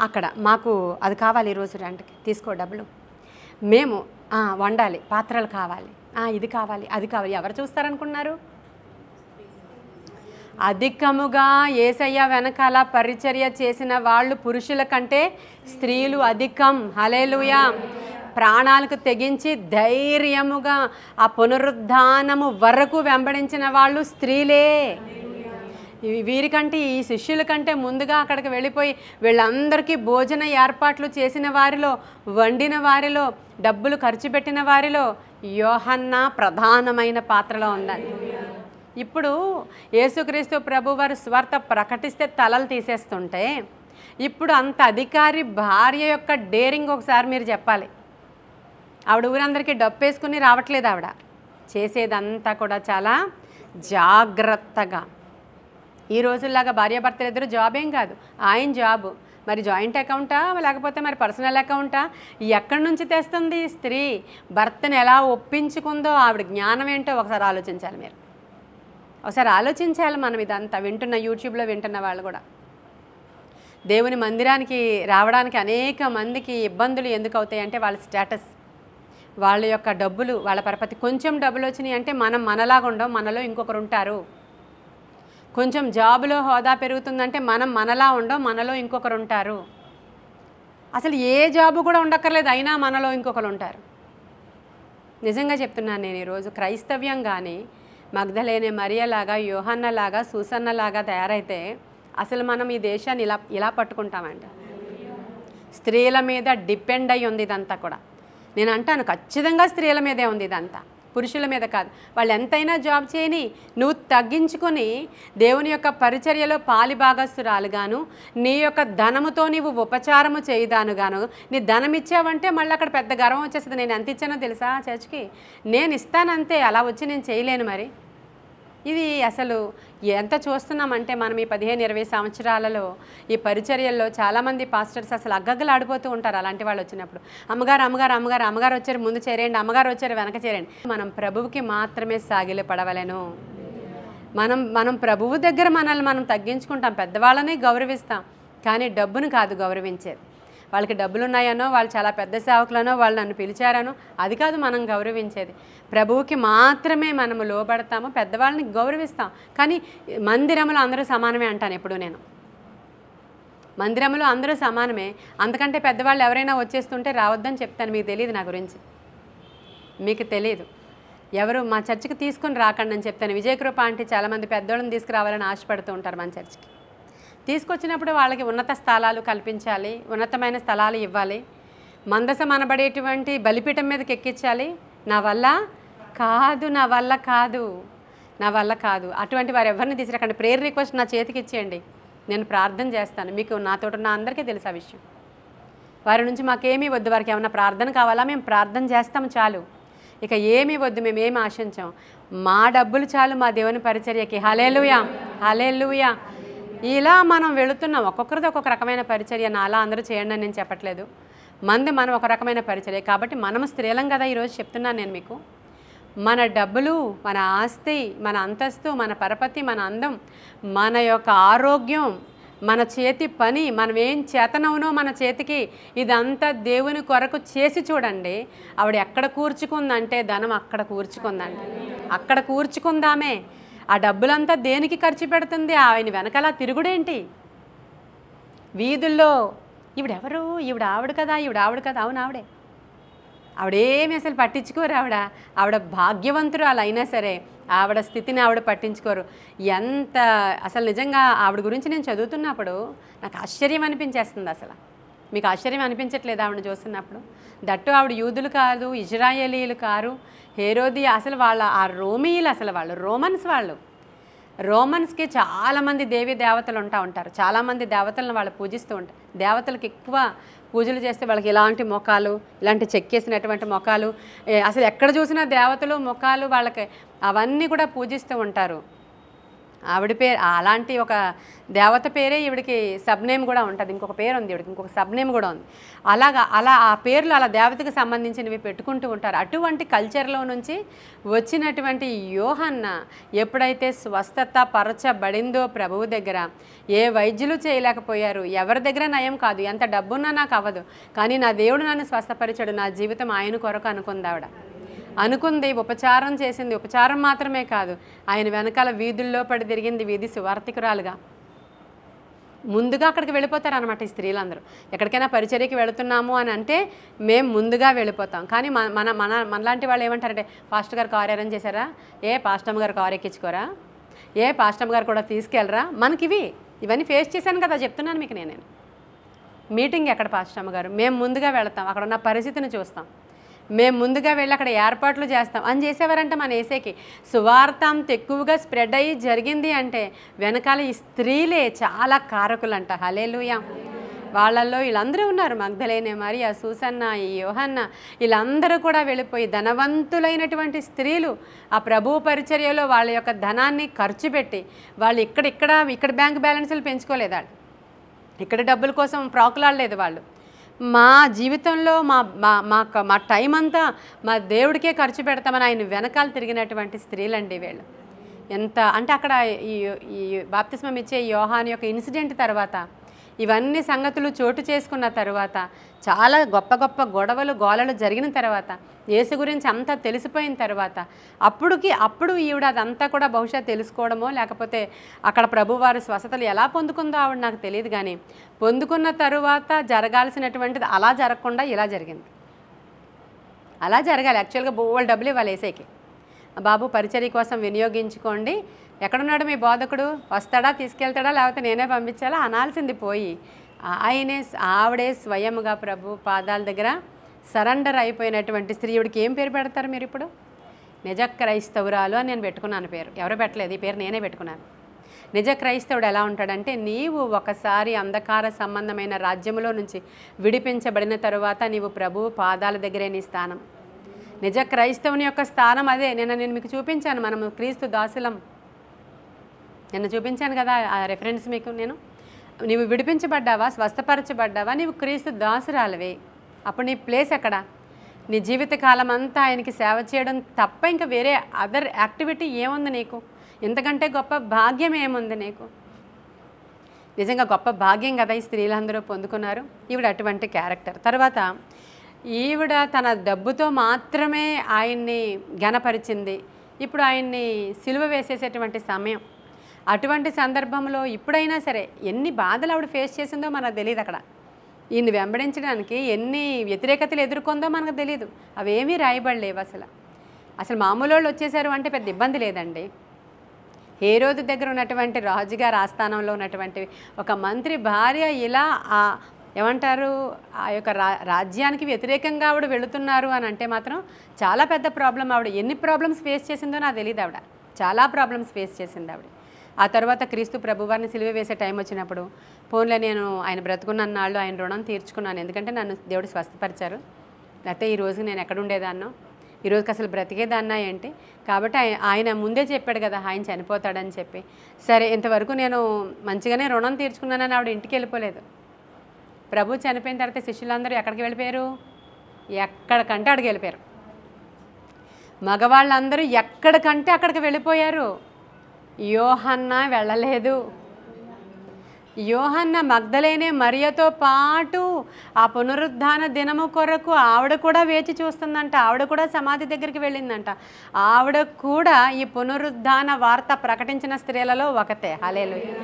Speaker 1: అక్కడ మాకు అది కావాలి, ఈరోజు రెంట్కి తీసుకో డబ్బులు, మేము వండాలి, పాత్రలు కావాలి, ఇది కావాలి, అది కావాలి. ఎవరు చూస్తారనుకున్నారు? అధికముగా యేసయ్య వెనకాల పరిచర్య చేసిన వాళ్ళు పురుషుల కంటే స్త్రీలు అధికం. హల్లెలూయా! ప్రాణాలకు తెగించి ధైర్యముగా ఆ పునరుద్ధానము వరకు వెంబడించిన వాళ్ళు స్త్రీలే. వీరికంటే, ఈ శిష్యుల కంటే ముందుగా అక్కడికి వెళ్ళిపోయి వీళ్ళందరికీ భోజన ఏర్పాట్లు చేసిన వారిలో, వండిన వారిలో, డబ్బులు ఖర్చు పెట్టిన వారిలో యోహన్న ప్రధానమైన పాత్రలో ఉందండి. ఇప్పుడు యేసుక్రీస్తు ప్రభువారు స్వార్థ ప్రకటిస్తే తలలు తీసేస్తుంటే, ఇప్పుడు అంత అధికారి భార్య యొక్క డేరింగ్ ఒకసారి మీరు చెప్పాలి. ఆవిడ ఊరందరికీ డప్పేసుకుని రావట్లేదు, ఆవిడ చేసేదంతా కూడా చాలా జాగ్రత్తగా. ఈ రోజుల్లాగా భార్యాభర్తలు ఇద్దరు జాబ్ ఏం కాదు, ఆయన జాబు మరి జాయింట్ అకౌంటా లేకపోతే మరి పర్సనల్ అకౌంటా, ఎక్కడి నుంచి తెస్తుంది స్త్రీ? భర్తను ఎలా ఒప్పించుకుందో ఆవిడ జ్ఞానం ఏంటో ఒకసారి ఆలోచించాలి. మీరు ఒకసారి ఆలోచించాలి. మనం ఇదంతా వింటున్న, యూట్యూబ్లో వింటున్న వాళ్ళు కూడా దేవుని మందిరానికి రావడానికి అనేక మందికి ఇబ్బందులు ఎందుకు అవుతాయి అంటే వాళ్ళ స్టేటస్, వాళ్ళ యొక్క డబ్బులు, వాళ్ళ పరపతి. కొంచెం డబ్బులు వచ్చినాయి అంటే మనం మనలాగా ఉండం, మనలో ఇంకొకరు ఉంటారు. కొంచెం జాబులో హోదా పెరుగుతుందంటే మనం మనలా ఉండం, మనలో ఇంకొకరు ఉంటారు. అసలు ఏ జాబు కూడా ఉండక్కర్లేదు, అయినా మనలో ఇంకొకరు ఉంటారు. నిజంగా చెప్తున్నాను నేను. ఈరోజు క్రైస్తవ్యం కానీ మగ్దలేనే మరియలాగా, యోహన్నలాగా, సూసన్నలాగా తయారైతే అసలు మనం ఈ దేశాన్ని ఇలా పట్టుకుంటామంట. స్త్రీల మీద డిపెండ్ అయ్యి ఉంది ఇదంతా కూడా. నేను అంటాను ఖచ్చితంగా స్త్రీల మీదే ఉంది ఇదంతా, పురుషుల మీద కాదు. వాళ్ళు ఎంతైనా జాబ్ చేయని, నువ్వు తగ్గించుకొని దేవుని యొక్క పరిచర్యలో పాలిభాగస్తురాలుగాను, నీ యొక్క ధనముతో నీవు ఉపచారము చేయదానుగాను. నీ ధనం ఇచ్చావంటే మళ్ళీ అక్కడ పెద్ద గర్వం వచ్చేస్తుంది. నేను ఎంత ఇచ్చానో తెలుసా చర్చ్కి? నేను ఇస్తానంతే, అలా వచ్చి నేను చేయలేను. మరి ఇది అసలు ఎంత చూస్తున్నామంటే మనం ఈ 15-20 సంవత్సరాలలో ఈ పరిచర్యల్లో చాలామంది పాస్టర్స్ అసలు అగ్గగ్గలాడిపోతూ ఉంటారు. అలాంటి వాళ్ళు వచ్చినప్పుడు అమ్మగారు వచ్చారు ముందు చేరేయండి, అమ్మగారు వచ్చారు వెనక చేరేయండి. మనం ప్రభువుకి మాత్రమే సాగిలి పడవలేను. మనం ప్రభువు దగ్గర మనల్ని మనం తగ్గించుకుంటాం, పెద్దవాళ్ళని గౌరవిస్తాం, కానీ డబ్బును కాదు గౌరవించేది. వాళ్ళకి డబ్బులు ఉన్నాయనో, వాళ్ళు చాలా పెద్ద సేవకులనో, వాళ్ళు నన్ను పిలిచారనో అది కాదు మనం గౌరవించేది. ప్రభువుకి మాత్రమే మనము లోబడతాము, పెద్దవాళ్ళని గౌరవిస్తాం. కానీ మందిరంలో అందరూ సమానమే అంటాను ఎప్పుడు నేను. మందిరంలో అందరూ సమానమే, అంతకంటే పెద్దవాళ్ళు ఎవరైనా వచ్చేస్తుంటే రావద్దని చెప్తాను. మీకు తెలియదు నా గురించి, మీకు తెలియదు. ఎవరు మా చర్చికి తీసుకుని రాకండి అని చెప్తాను. విజయకృప అంటే చాలామంది పెద్దోళ్ళని తీసుకురావాలని ఆశపడుతూ ఉంటారు మన చర్చికి. తీసుకొచ్చినప్పుడు వాళ్ళకి ఉన్నత స్థలాలు కల్పించాలి, ఉన్నతమైన స్థలాలు ఇవ్వాలి, మందసం అనబడేటువంటి బలిపీఠం మీదకి ఎక్కించాలి. నా వల్ల కాదు, నా వల్ల కాదు, నా వల్ల కాదు. అటువంటి వారు ఎవరిని తీసుకురాకండి. ప్రేయర్ రిక్వెస్ట్ నా చేతికి ఇచ్చేయండి, నేను ప్రార్థన చేస్తాను. మీకు నాతో ఉన్న అందరికీ తెలుసు ఆ విషయం. వారి నుంచి మాకేమీ వద్దు, వారికి ఏమన్నా ప్రార్థన కావాలా మేము ప్రార్థన చేస్తాము చాలు, ఇక ఏమీ వద్దు, మేము ఏమి ఆశించాం. మా డబ్బులు చాలు మా దేవుని పరిచర్యకి. హల్లెలూయా, హల్లెలూయా. ఇలా మనం వెళుతున్నాం. ఒక్కొక్కరిది ఒక్కొక్క రకమైన పరిచర్య. అలా అందరూ చేయండి అని నేను చెప్పట్లేదు, మనం ఒక రకమైన పరిచర్య. కాబట్టి మనము స్త్రీలం కదా, ఈరోజు చెప్తున్నాను నేను మీకు. మన డబ్బులు, మన ఆస్తి, మన అంతస్తు, మన పరపతి, మన అందం, మన యొక్క ఆరోగ్యం, మన చేతి పని, మనం ఏం చేతనవునో మన చేతికి, ఇదంతా దేవుని కొరకు చేసి చూడండి. ఆవిడ ఎక్కడ కూర్చుకుందంటే ధనం అక్కడ కూర్చుకుందండి, అక్కడ కూర్చుకుందామే. ఆ డబ్బులంతా దేనికి ఖర్చు పెడుతుంది? ఆయన వెనకాల తిరుగుడేంటి? వీధుల్లో ఈవిడెవరు, ఆవిడ కదా, ఆవిడ కదా. అవును ఆవిడే. ఆవిడేమి అసలు పట్టించుకోరు. ఆవిడ భాగ్యవంతురాలు అయినా సరే ఆవిడ స్థితిని ఆవిడ పట్టించుకోరు. ఎంత అసలు నిజంగా ఆవిడ గురించి నేను చదువుతున్నప్పుడు నాకు ఆశ్చర్యం అనిపించేస్తుంది. అసలు మీకు ఆశ్చర్యం అనిపించట్లేదు ఆవిడని చూస్తున్నప్పుడు? దట్టు ఆవిడ యూదులు కాదు, ఇజ్రాయేలీలు కారు, హేరోది అసలు వాళ్ళ ఆ రోమీయులు, అసలు వాళ్ళు రోమన్స్కి చాలామంది దేవీ దేవతలు ఉంటారు. చాలామంది దేవతలను వాళ్ళు పూజిస్తూ ఉంటారు. దేవతలకు ఎక్కువ పూజలు చేస్తే వాళ్ళకి ఇలాంటి మొఖాలు, ఇలాంటి చెక్కేసినటువంటి మొఖాలు, అసలు ఎక్కడ చూసినా దేవతలు మొఖాలు వాళ్ళకి అవన్నీ కూడా పూజిస్తూ ఉంటారు. ఆవిడ పేరు అలాంటి ఒక దేవత పేరే ఈవిడికి సబ్ నేమ్ కూడా ఉంటుంది. ఇంకొక పేరు ఉంది ఈవిడికి, ఇంకొక సబ్ నేమ్ కూడా ఉంది. అలా ఆ పేర్లు అలా దేవతకు సంబంధించినవి పెట్టుకుంటూ ఉంటారు. అటువంటి కల్చర్లో నుంచి వచ్చినటువంటి యోహన్న ఎప్పుడైతే స్వస్థత పరచబడిందో ప్రభువు దగ్గర, ఏ వైద్యులు చేయలేకపోయారు, ఎవరి దగ్గర నయం కాదు, ఎంత డబ్బున్నా నాకు అవ్వదు, కానీ నా దేవుడు నన్ను స్వస్థపరిచాడు, నా జీవితం ఆయన కొరకు అనుకుంది ఆవిడ. అనుకుంది, ఉపచారం చేసింది. ఉపచారం మాత్రమే కాదు, ఆయన వెనకాల వీధుల్లో పడి తిరిగింది, వీధి సువార్థికురాలుగా. ముందుగా అక్కడికి వెళ్ళిపోతారనమాట ఈ స్త్రీలందరూ. ఎక్కడికైనా పరిచర్యకి వెళుతున్నాము అని అంటే మేము ముందుగా వెళ్ళిపోతాం. కానీ మనలాంటి వాళ్ళు ఏమంటారంటే, పాస్టర్ గారు కారు అరేంజ్ చేశారా, పాస్టమ్ గారు కారు ఎక్కించుకోరా, పాస్టమ్ గారు కూడా తీసుకెళ్ళరా. మనకి ఇవన్నీ ఫేస్ చేశాను కదా, చెప్తున్నాను మీకు నేను. మీటింగ్ ఎక్కడ పాస్టమ్ గారు, మేము ముందుగా వెళతాం, అక్కడ ఉన్న పరిస్థితిని చూస్తాం, మేము ముందుగా వెళ్ళి అక్కడ ఏర్పాట్లు చేస్తాం అని చేసేవారంటే మన ఏసేకి సువార్త అంత ఎక్కువగా స్ప్రెడ్ అయ్యి జరిగింది అంటే వెనకాల ఈ స్త్రీలే చాలా కారకులంట. హల్లెలూయా. వాళ్ళల్లో వీళ్ళందరూ ఉన్నారు, మగ్దలేనే మరియ, సూసన్న, ఈ యోహన్న, వీళ్ళందరూ కూడా వెళ్ళిపోయి ధనవంతులైనటువంటి స్త్రీలు ఆ ప్రభు పరిచర్యలో వాళ్ళ యొక్క ధనాన్ని ఖర్చు పెట్టి వాళ్ళు ఇక్కడ బ్యాంక్ బ్యాలెన్సులు పెంచుకోలేదు, వాళ్ళు ఇక్కడ డబ్బుల కోసం ప్రాకులాడలేదు. వాళ్ళు మా జీవితంలో మా టైం అంతా మా దేవుడికే ఖర్చు పెడతామని ఆయన వెనకాల తిరిగినటువంటి స్త్రీలండి వీళ్ళు. ఎంత అంటే అక్కడ ఈ బాప్తిస్మం ఇచ్చే యోహాను యొక్క ఇన్సిడెంట్ తర్వాత, ఇవన్నీ సంగతులు చోటు చేసుకున్న తర్వాత, చాలా గొప్ప గొప్ప గొడవలు గోలలు జరిగిన తర్వాత, యేసు గురించి అంతా తెలిసిపోయిన తర్వాత, అప్పుడు ఈవిడ అదంతా కూడా బహుశా తెలుసుకోవడమో లేకపోతే అక్కడ ప్రభువారు స్వస్థతలు ఎలా పొందుకుందో ఆవిడ నాకు తెలియదు. కానీ పొందుకున్న తరువాత జరగాల్సినటువంటిది అలా జరగకుండా ఇలా జరిగింది. అలా జరగాలి. యాక్చువల్గా బోల్ డబ్బులు ఇవ్వాలి ఏసైకి, బాబు పరిచర్య కోసం వినియోగించుకోండి, ఎక్కడున్నాడు మీ బోధకుడు, వస్తాడా, తీసుకెళ్తాడా, లేకపోతే నేనే పంపించాలా అనాల్సింది పోయి ఆవిడే స్వయముగా ప్రభు పాదాల దగ్గర సరెండర్ అయిపోయినటువంటి స్త్రీ. ఈవిడికి ఏం పేరు పెడతారు మీరు ఇప్పుడు? నిజ క్రైస్తవురాలు అని నేను పెట్టుకున్నాను పేరు. ఎవరో పెట్టలేదు, ఈ పేరు నేనే పెట్టుకున్నాను. నిజ క్రైస్తవుడు ఎలా ఉంటాడంటే, నీవు ఒకసారి అంధకార సంబంధమైన రాజ్యములో నుంచి విడిపించబడిన తరువాత నీవు ప్రభు పాదాల దగ్గరే నీ స్థానం. నిజ క్రైస్తవుని యొక్క స్థానం అదే. నేను మీకు చూపించాను, మనము క్రీస్తు దాసులం. నిన్న చూపించాను కదా ఆ రెఫరెన్స్ మీకు. నీవు విడిపించబడ్డావా, స్వస్థపరచబడ్డావా, నీవు క్రీస్తు దాసురాలవే. అప్పుడు నీ ప్లేస్ ఎక్కడ? నీ జీవితకాలం అంతా ఆయనకి సేవ చేయడం తప్ప ఇంకా వేరే అదర్ యాక్టివిటీ ఏముంది నీకు? ఇంతకంటే గొప్ప భాగ్యం ఏముంది నీకు? నిజంగా గొప్ప భాగ్యం కదా ఈ స్త్రీలందరూ పొందుకున్నారు. ఈవిడ అటువంటి క్యారెక్టర్. తర్వాత ఈవిడ తన డబ్బుతో మాత్రమే ఆయన్ని ఘనపరిచింది. ఇప్పుడు ఆయన్ని సిలువ వేసేసేటువంటి సమయం. అటువంటి సందర్భంలో ఇప్పుడైనా సరే ఎన్ని బాధలు ఆవిడ ఫేస్ చేసిందో మనకు తెలియదు. అక్కడ ఈయన్ని వెంబడించడానికి ఎన్ని వ్యతిరేకతలు ఎదుర్కొందో మనకు తెలియదు. అవేమీ రాయబడలేవు. అసలు మామూలు వాళ్ళు వచ్చేసారు అంటే పెద్ద ఇబ్బంది లేదండి. హేరోదు దగ్గర ఉన్నటువంటి రాజుగారి ఆస్థానంలో ఉన్నటువంటి ఒక మంత్రి భార్య ఇలా ఏమంటారు ఆ యొక్క రాజ్యానికి వ్యతిరేకంగా ఆవిడ వెళుతున్నారు అని అంటే మాత్రం చాలా పెద్ద ప్రాబ్లం. ఆవిడ ఎన్ని ప్రాబ్లమ్స్ ఫేస్ చేసిందో నాకు తెలియదు. ఆవిడ చాలా ప్రాబ్లమ్స్ ఫేస్ చేసింది ఆవిడ. ఆ తర్వాత క్రీస్తు ప్రభువారిని సిలువ వేసే టైం వచ్చినప్పుడు పోన్లే నేను ఆయన బ్రతుకున్నన్నాళ్ళు ఆయన రుణం తీర్చుకున్నాను, ఎందుకంటే నన్ను దేవుడు స్వస్థపరిచారు, లేకపోతే ఈరోజు నేను ఎక్కడ ఉండేదాన్నో, ఈరోజుకి అసలు బ్రతికేదాన్నా ఏంటి, కాబట్టి ఆయన ముందే చెప్పాడు కదా ఆయన చనిపోతాడని చెప్పి, సరే ఇంతవరకు నేను మంచిగానే రుణం తీర్చుకున్నానని ఆవిడ ఇంటికి వెళ్ళిపోలేదు. ప్రభు చనిపోయిన తర్వాత శిష్యులందరూ ఎక్కడికి వెళ్ళిపోయారు? ఎక్కడికంటే అక్కడికి వెళ్ళిపోయారు. మగవాళ్ళందరూ ఎక్కడికంటే అక్కడికి వెళ్ళిపోయారు. యోహన్న వెళ్ళలేదు. యోహన్న మగ్దలేనే మరియతో పాటు ఆ పునరుద్ధాన దినము కొరకు ఆవిడ కూడా వేచి చూస్తుందంట. ఆవిడ కూడా సమాధి దగ్గరికి వెళ్ళిందంట. ఆవిడ కూడా ఈ పునరుద్ధాన వార్త ప్రకటించిన స్త్రీలలో ఒకతే. హల్లెలూయా.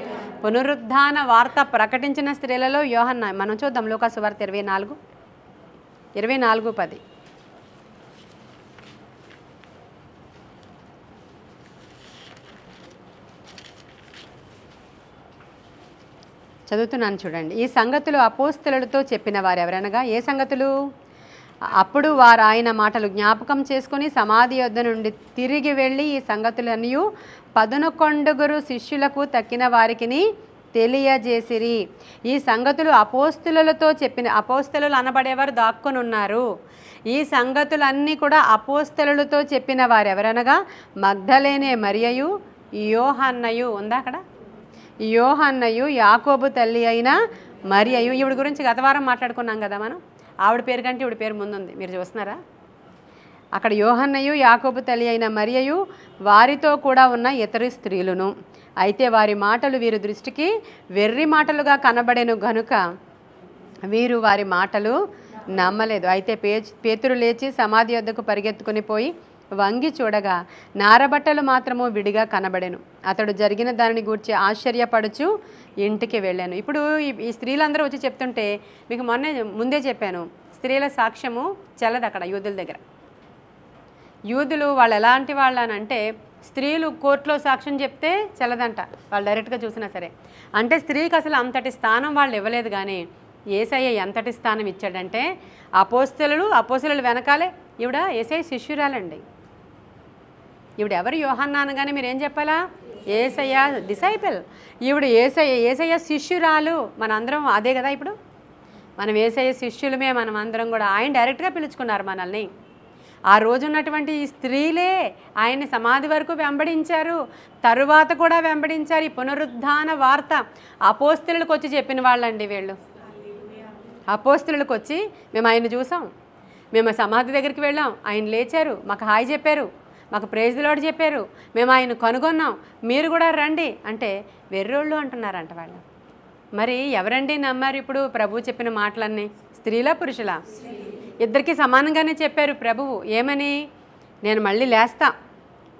Speaker 1: పునరుద్ధాన వార్త ప్రకటించిన స్త్రీలలో యోహన్న. మనం చూద్దాం లూకా సువార్త 24:10. చదువుతున్నాను చూడండి. ఈ సంగతులు అపోస్తలులతో చెప్పిన వారు ఎవరనగా, ఏ సంగతులు? అప్పుడు వారు ఆయన మాటలు జ్ఞాపకం చేసుకొని సమాధి యొద్ద నుండి తిరిగి వెళ్ళి ఈ సంగతులన్నీ 11 శిష్యులకు తక్కిన వారికి తెలియజేసిరి. ఈ సంగతులు అపోస్తలులతో చెప్పిన, అపోస్తలులు అనబడేవారు దాక్కుని ఉన్నారు. ఈ సంగతులన్నీ కూడా అపోస్తలులతో చెప్పిన వారు ఎవరనగా మగ్దలేనే మరియయు యోహన్నయు. ఉందా అక్కడ? యోహన్నయు యాకోబు తల్లి అయిన మరియయు. ఈవిడ గురించి గత వారం మాట్లాడుకున్నాం కదా మనం. ఆవిడ పేరు కంటే ఈవిడ పేరు ముందుంది, మీరు చూస్తున్నారా? అక్కడ యోహన్నయు యాకోబు తల్లి అయిన మరియయు వారితో కూడా ఉన్న ఇతర స్త్రీలను. అయితే వారి మాటలు వీరి దృష్టికి వెర్రి మాటలుగా కనబడెను గనుక వీరు వారి మాటలు నమ్మలేదు. అయితే పేతురు లేచి సమాధి వద్దకు పరిగెత్తుకుని పోయి వంగి చూడగా నారబట్టలు మాత్రము విడిగా కనబడెను. అతడు జరిగిన దానిని గూర్చి ఆశ్చర్యపడుచు ఇంటికి వెళ్ళాను. ఇప్పుడు ఈ స్త్రీలందరూ వచ్చి చెప్తుంటే మీకు ముందే చెప్పాను, స్త్రీల సాక్ష్యము చెల్లదు అక్కడ యూదుల దగ్గర. యూదులు వాళ్ళు ఎలాంటి వాళ్ళు అని అంటే, స్త్రీలు కోర్టులో సాక్ష్యం చెప్తే చెల్లదంట, వాళ్ళు డైరెక్ట్గా చూసినా సరే. అంటే స్త్రీకి అసలు అంతటి స్థానం వాళ్ళు ఇవ్వలేదు. కానీ యేసయ్య ఎంతటి స్థానం ఇచ్చాడంటే, అపోస్తలులు వెనకాలే ఈవిడ యేసయ్య శిష్యురాలండి. ఈవిడ ఎవరు? యోహన్నా అనగానే మీరు ఏం చెప్పాలా? యేసయ్య డిసైపుల్. ఈవిడ యేసయ్య శిష్యురాలు. మనందరం అదే కదా. ఇప్పుడు మనం యేసయ్య శిష్యులమే, మనం అందరం కూడా. ఆయన డైరెక్ట్గా పిలుచుకున్నారు మనల్ని. ఆ రోజు ఉన్నటువంటి ఈ స్త్రీలే ఆయన్ని సమాధి వరకు వెంబడించారు, తరువాత కూడా వెంబడించారు. ఈ పునరుద్ధాన వార్త అపోస్తలులకు వచ్చి చెప్పిన వాళ్ళండి వీళ్ళు. అపోస్తలులకు వచ్చి మేము ఆయన్ని చూసాం, మేము సమాధి దగ్గరికి వెళ్ళాం, ఆయన లేచారు, మాకు హాయ్ చెప్పారు, మాకు ప్రైజ్ ది లార్డ్ చెప్పారు, మేము ఆయన కనుగొన్నాం, మీరు కూడా రండి అంటే వెర్రోళ్ళు అంటున్నారంట వాళ్ళు. మరి ఎవరండి నమ్మారు ఇప్పుడు ప్రభు చెప్పిన మాటలన్నీ? స్త్రీలా పురుషులా? ఇద్దరికీ సమానంగానే చెప్పారు ప్రభువు. ఏమని? నేను మళ్ళీ లేస్తా,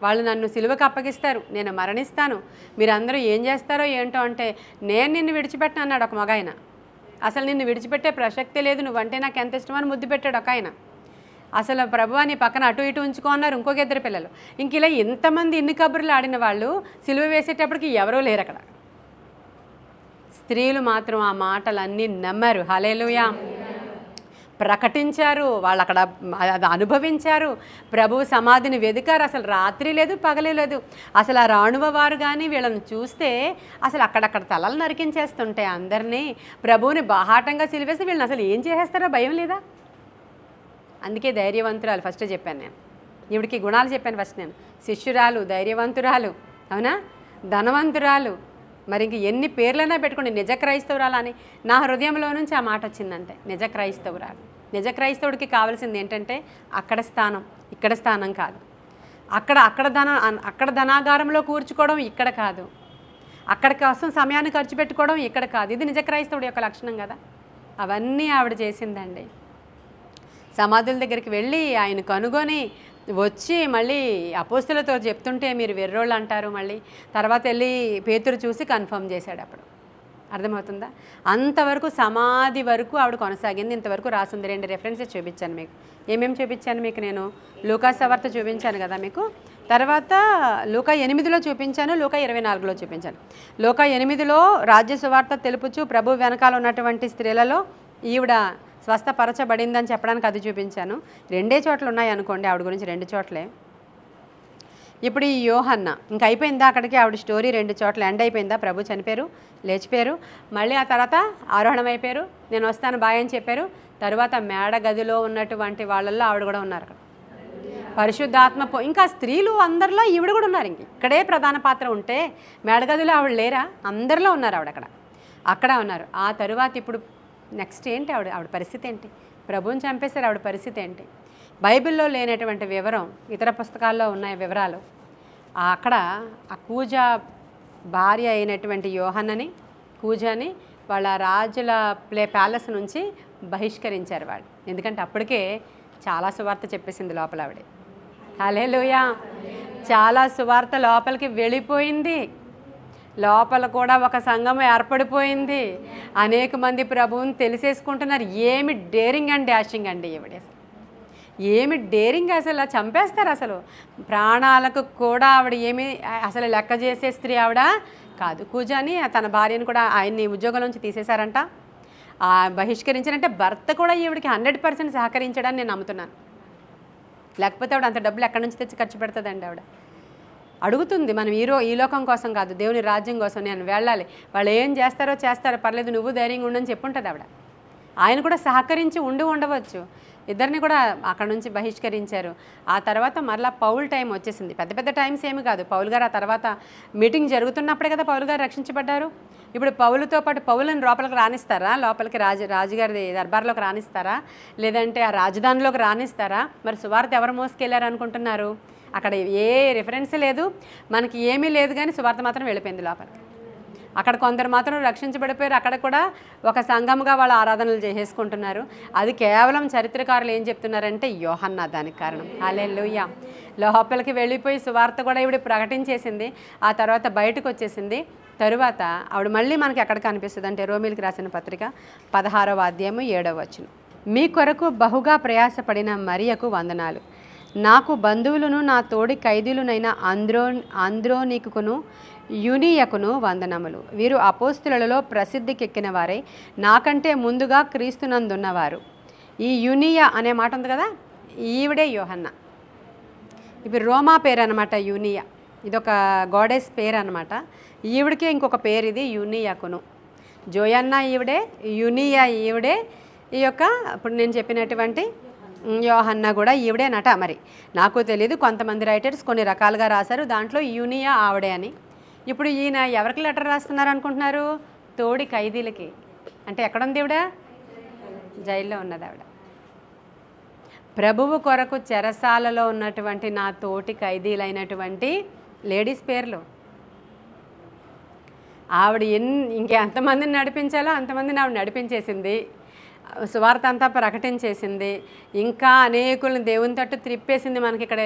Speaker 1: వాళ్ళు నన్ను సిలువకు అప్పగిస్తారు, నేను మరణిస్తాను, మీరందరూ ఏం చేస్తారో ఏంటో అంటే నేను నిన్ను విడిచిపెట్టను అన్నాడు ఒక మగాయన. అసలు నిన్ను విడిచిపెట్టే ప్రసక్తే లేదు, నువ్వంటే నాకు ఎంత ఇష్టమని ముద్దు పెట్టాడు ఒక ఆయన. అసలు ప్రభువా నీ పక్కన అటు ఇటు ఉంచుకో అన్నారు ఇంకొక 2 పిల్లలు. ఇంక ఇలా ఇంతమంది ఇన్ని కబుర్లు ఆడిన వాళ్ళు సిలువ వేసేటప్పటికి ఎవరూ లేరు అక్కడ. స్త్రీలు మాత్రం ఆ మాటలన్నీ నమ్మారు. హల్లెలూయా. ప్రకటించారు, వాళ్ళు అక్కడ అది అనుభవించారు. ప్రభు సమాధిని వెదికారు. అసలు రాత్రి లేదు పగలే లేదు. అసలు ఆ రాణువ వారు కానీ వీళ్ళని చూస్తే అసలు అక్కడక్కడ తలలు నరికించేస్తుంటే అందరినీ ప్రభువుని బాహాటంగా సిలివేసి వీళ్ళని అసలు ఏం చేసేస్తారో భయం లేదా? అందుకే ధైర్యవంతురాలు ఫస్ట్ చెప్పాను నేను. ఈవిడికి గుణాలు చెప్పాను ఫస్ట్ నేను. శిష్యురాలు, ధైర్యవంతురాలు, అవునా, ధనవంతురాలు, మరి ఇంక ఎన్ని పేర్లైనా పెట్టుకోండి. నిజ క్రైస్తవురాలు అని నా హృదయంలో నుంచి ఆ మాట వచ్చిందంటే. నిజ క్రైస్తవురాలు. నిజ క్రైస్తవుడికి కావాల్సింది ఏంటంటే అక్కడ స్థానం, ఇక్కడ స్థానం కాదు. అక్కడ ధనాగారంలో కూర్చుకోవడం ఇక్కడ కాదు. అక్కడి కోసం సమయాన్ని ఖర్చు పెట్టుకోవడం ఇక్కడ కాదు. ఇది నిజ క్రైస్తవుడి యొక్క లక్షణం కదా. అవన్నీ ఆవిడ చేసిందండి. సమాధుల దగ్గరికి వెళ్ళి ఆయన కనుగొని వచ్చి మళ్ళీ అపోస్తులతో చెప్తుంటే మీరు వెర్రోళ్ళు అంటారు. మళ్ళీ తర్వాత వెళ్ళి పేతురు చూసి కన్ఫర్మ్ చేశాడు. అప్పుడు అర్థమవుతుందా? అంతవరకు సమాధి వరకు ఆవిడ కొనసాగింది. ఇంతవరకు రాసింది. 2 రెఫరెన్సెస్ చూపించాను మీకు. ఏమేమి చూపించాను మీకు? నేను లూకా సువార్త చూపించాను కదా మీకు. తర్వాత లూకా 8లో చూపించాను, లూకా 24లో చూపించాను. లూకా 8లో రాజ్య సువార్త తెలుపుచు ప్రభు వెనకాల ఉన్నటువంటి స్త్రీలలో ఈవిడ స్వస్థపరచబడిందని చెప్పడానికి అది చూపించాను. 2 చోట్ల ఉన్నాయి అనుకోండి ఆవిడ గురించి, 2 చోట్లే. ఇప్పుడు ఈ యోహన్న ఇంక అయిపోయిందా అక్కడికి ఆవిడ స్టోరీ? 2 చోట్ల ఎండ్ అయిపోయిందా? ప్రభు చనిపోయారు, లేచిపోయారు, మళ్ళీ ఆ తర్వాత ఆరోహణం అయిపోయారు, నేను వస్తాను బాయ్ అని చెప్పారు. తర్వాత మేడ గదిలో ఉన్నటువంటి వాళ్ళల్లో ఆవిడ కూడా ఉన్నారు. అక్కడ పరిశుద్ధాత్మ ఇంకా స్త్రీలు అందరిలో ఈవిడ కూడా ఉన్నారు. ఇక్కడే ప్రధాన పాత్ర ఉంటే మేడగదిలో ఆవిడ లేరా? అందరిలో ఉన్నారు ఆవిడ. అక్కడ ఉన్నారు. ఆ తరువాత ఇప్పుడు నెక్స్ట్ ఏంటి ఆవిడ పరిస్థితి ఏంటి? ప్రభువుని చంపేశారు, ఆవిడ పరిస్థితి ఏంటి? బైబిల్లో లేనటువంటి వివరం ఇతర పుస్తకాల్లో ఉన్నాయి వివరాలు. అక్కడ ఆ కూజా భార్య అయినటువంటి యోహన్నని, కూజాని వాళ్ళ రాజుల ప్యాలెస్ నుంచి బహిష్కరించారు వాళ్ళు. ఎందుకంటే అప్పటికే చాలా సువార్త చెప్పేసింది లోపల ఆవిడ. హల్లెలూయా! చాలా సువార్త లోపలికి వెళ్ళిపోయింది. లోపల కూడా ఒక సంఘం ఏర్పడిపోయింది. అనేక మంది ప్రభువుని తెలిసేసుకుంటున్నారు. ఏమి డేరింగ్ అండ్ డాషింగ్ అండి ఈవిడ! ఏమి డేరింగ్! అసలు చంపేస్తారు. అసలు ప్రాణాలకు కూడా ఆవిడ ఏమి అసలు లెక్క చేసే స్త్రీ ఆవిడ కాదు. కూజాని తన భార్యను కూడా ఆయన్ని ఉద్యోగం నుంచి తీసేశారంట, బహిష్కరించారంటే భర్త కూడా ఈవిడికి 100% సహకరించడాన్ని నేను నమ్ముతున్నాను. లేకపోతే ఆవిడ అంత డబ్బులు ఎక్కడి నుంచి తెచ్చి ఖర్చు పెడుతుందండి? ఆవిడ అడుగుతుంది, మనం ఈ లోకం కోసం కాదు, దేవుని రాజ్యం కోసం నేను వెళ్ళాలి, వాళ్ళు ఏం చేస్తారో పర్లేదు, నువ్వు ధైర్యంగా ఉండని చెప్పుంటుంది ఆవిడ. ఆయన కూడా సహకరించి ఉండవచ్చు. ఇద్దరిని కూడా అక్కడ నుంచి బహిష్కరించారు. ఆ తర్వాత మరలా పౌల్ టైం వచ్చేసింది. పెద్ద టైమ్స్ ఏమి కాదు. పౌలు గారు ఆ తర్వాత మీటింగ్ జరుగుతున్నప్పుడే కదా పౌలు గారు రక్షించబడ్డారు. ఇప్పుడు పౌలుతో పాటు పౌలను లోపలికి రానిస్తారా? లోపలికి రాజుగారి దర్బార్లోకి రానిస్తారా? లేదంటే ఆ రాజధానిలోకి రానిస్తారా? మరి సువార్త ఎవరు మోసుకెళ్ళారు అనుకుంటున్నారు? అక్కడ ఏ రిఫరెన్స్ లేదు, మనకి ఏమీ లేదు, కానీ సువార్త మాత్రం వెళ్ళిపోయింది లోపలికి. అక్కడ కొందరు మాత్రం రక్షించబడిపోయారు. అక్కడ కూడా ఒక సంఘముగా వాళ్ళు ఆరాధనలు చేసేసుకుంటున్నారు. అది కేవలం చరిత్రకారులు ఏం చెప్తున్నారంటే యోహన్న దానికి కారణం. హల్లెలూయా! లోపలికి వెళ్ళిపోయి సువార్త కూడా ఈవిడ ప్రకటించేసింది. ఆ తర్వాత బయటకు వచ్చేసింది. తరువాత ఆవిడ మళ్ళీ మనకి ఎక్కడ కనిపిస్తుంది అంటే రోమీలకు రాసిన పత్రిక 16వ అధ్యాయము 7వ వచనం. మీ కొరకు బహుగా ప్రయాసపడిన మరియకు వందనాలు. నాకు బంధువులను నా తోడి ఖైదీలునైన ఆంద్రోనికును యూనియకును వందనములు. వీరు అపోస్తులలో ప్రసిద్ధికెక్కిన వారే, నాకంటే ముందుగా క్రీస్తునందున్నవారు. ఈ యూనియా అనే మాట ఉంది కదా, ఈవిడే యోహన్న. ఇప్పుడు రోమా పేరు అనమాట యూనియా. ఇదొక గాడెస్ పేరు అనమాట. ఈవిడికే ఇంకొక పేరు ఇది యూనియాకును. జోయన్న ఈవిడే, యూనియా ఈవిడే, ఈ యొక్క ఇప్పుడు నేను చెప్పినటువంటి యోహన్న కూడా ఈవిడేనట. మరి నాకు తెలియదు, కొంతమంది రైటర్స్ కొన్ని రకాలుగా రాశారు, దాంట్లో యూనియా ఆవిడే అని. ఇప్పుడు ఈయన ఎవరికి లెటర్ రాస్తున్నారు అనుకుంటున్నారు? తోడి ఖైదీలకి. అంటే ఎక్కడుంది ఈవిడ? జైల్లో ఉన్నది ఆవిడ. ప్రభువు కొరకు చెరసాలలో ఉన్నటువంటి నా తోటి ఖైదీలైనటువంటి లేడీస్ పేర్లు. ఆవిడ ఇంకెంతమందిని నడిపించాలో అంతమందిని ఆవిడ నడిపించేసింది. సువార్త అంతా ప్రకటించేసింది. ఇంకా అనేకులను దేవుని తట్టు త్రిప్పేసింది. మనకి ఇక్కడ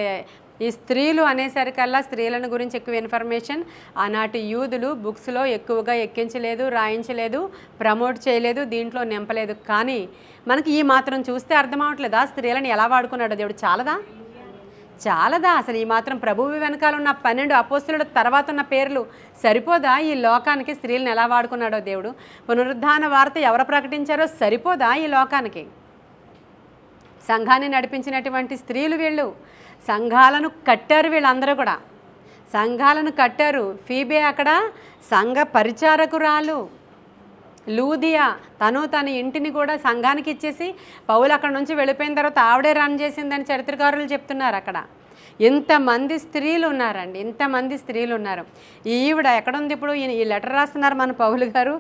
Speaker 1: ఈ స్త్రీలు అనేసరికల్లా స్త్రీలను గురించి ఎక్కువ ఇన్ఫర్మేషన్ ఆనాటి యూదులు బుక్స్లో ఎక్కువగా ఎక్కించలేదు, రాయించలేదు, ప్రమోట్ చేయలేదు, దీంట్లో నింపలేదు. కానీ మనకి ఈ మాత్రం చూస్తే అర్థం అవ్వట్లేదా స్త్రీలను ఎలా వాడుకున్నాడో దేవుడు? చాలదా అసలు ఈ మాత్రం? ప్రభువు వెనకాల ఉన్న 12 అపోస్తుల తర్వాత ఉన్న పేర్లు సరిపోదా ఈ లోకానికి? స్త్రీలను ఎలా వాడుకున్నాడో దేవుడు. పునరుద్ధాన వార్త ఎవరు ప్రకటించారో సరిపోదా ఈ లోకానికి? సంఘాన్ని నడిపించినటువంటి స్త్రీలు వీళ్ళు. సంఘాలను కట్టారు వీళ్ళందరూ కూడా. సంఘాలను కట్టారు. ఫీబే అక్కడ సంఘ పరిచారకురాలు. లూదియా తన ఇంటిని కూడా సంఘానికి ఇచ్చేసి పౌలు అక్కడ నుంచి వెళ్ళిపోయిన తర్వాత ఆవిడే రన్ చేసిందని చరిత్రకారులు చెప్తున్నారు. అక్కడ ఇంతమంది స్త్రీలు ఉన్నారండి, ఇంతమంది స్త్రీలు ఉన్నారు. ఈవిడ ఎక్కడుంది ఇప్పుడు? ఈ లెటర్ రాస్తున్నారు మన పౌలు గారు.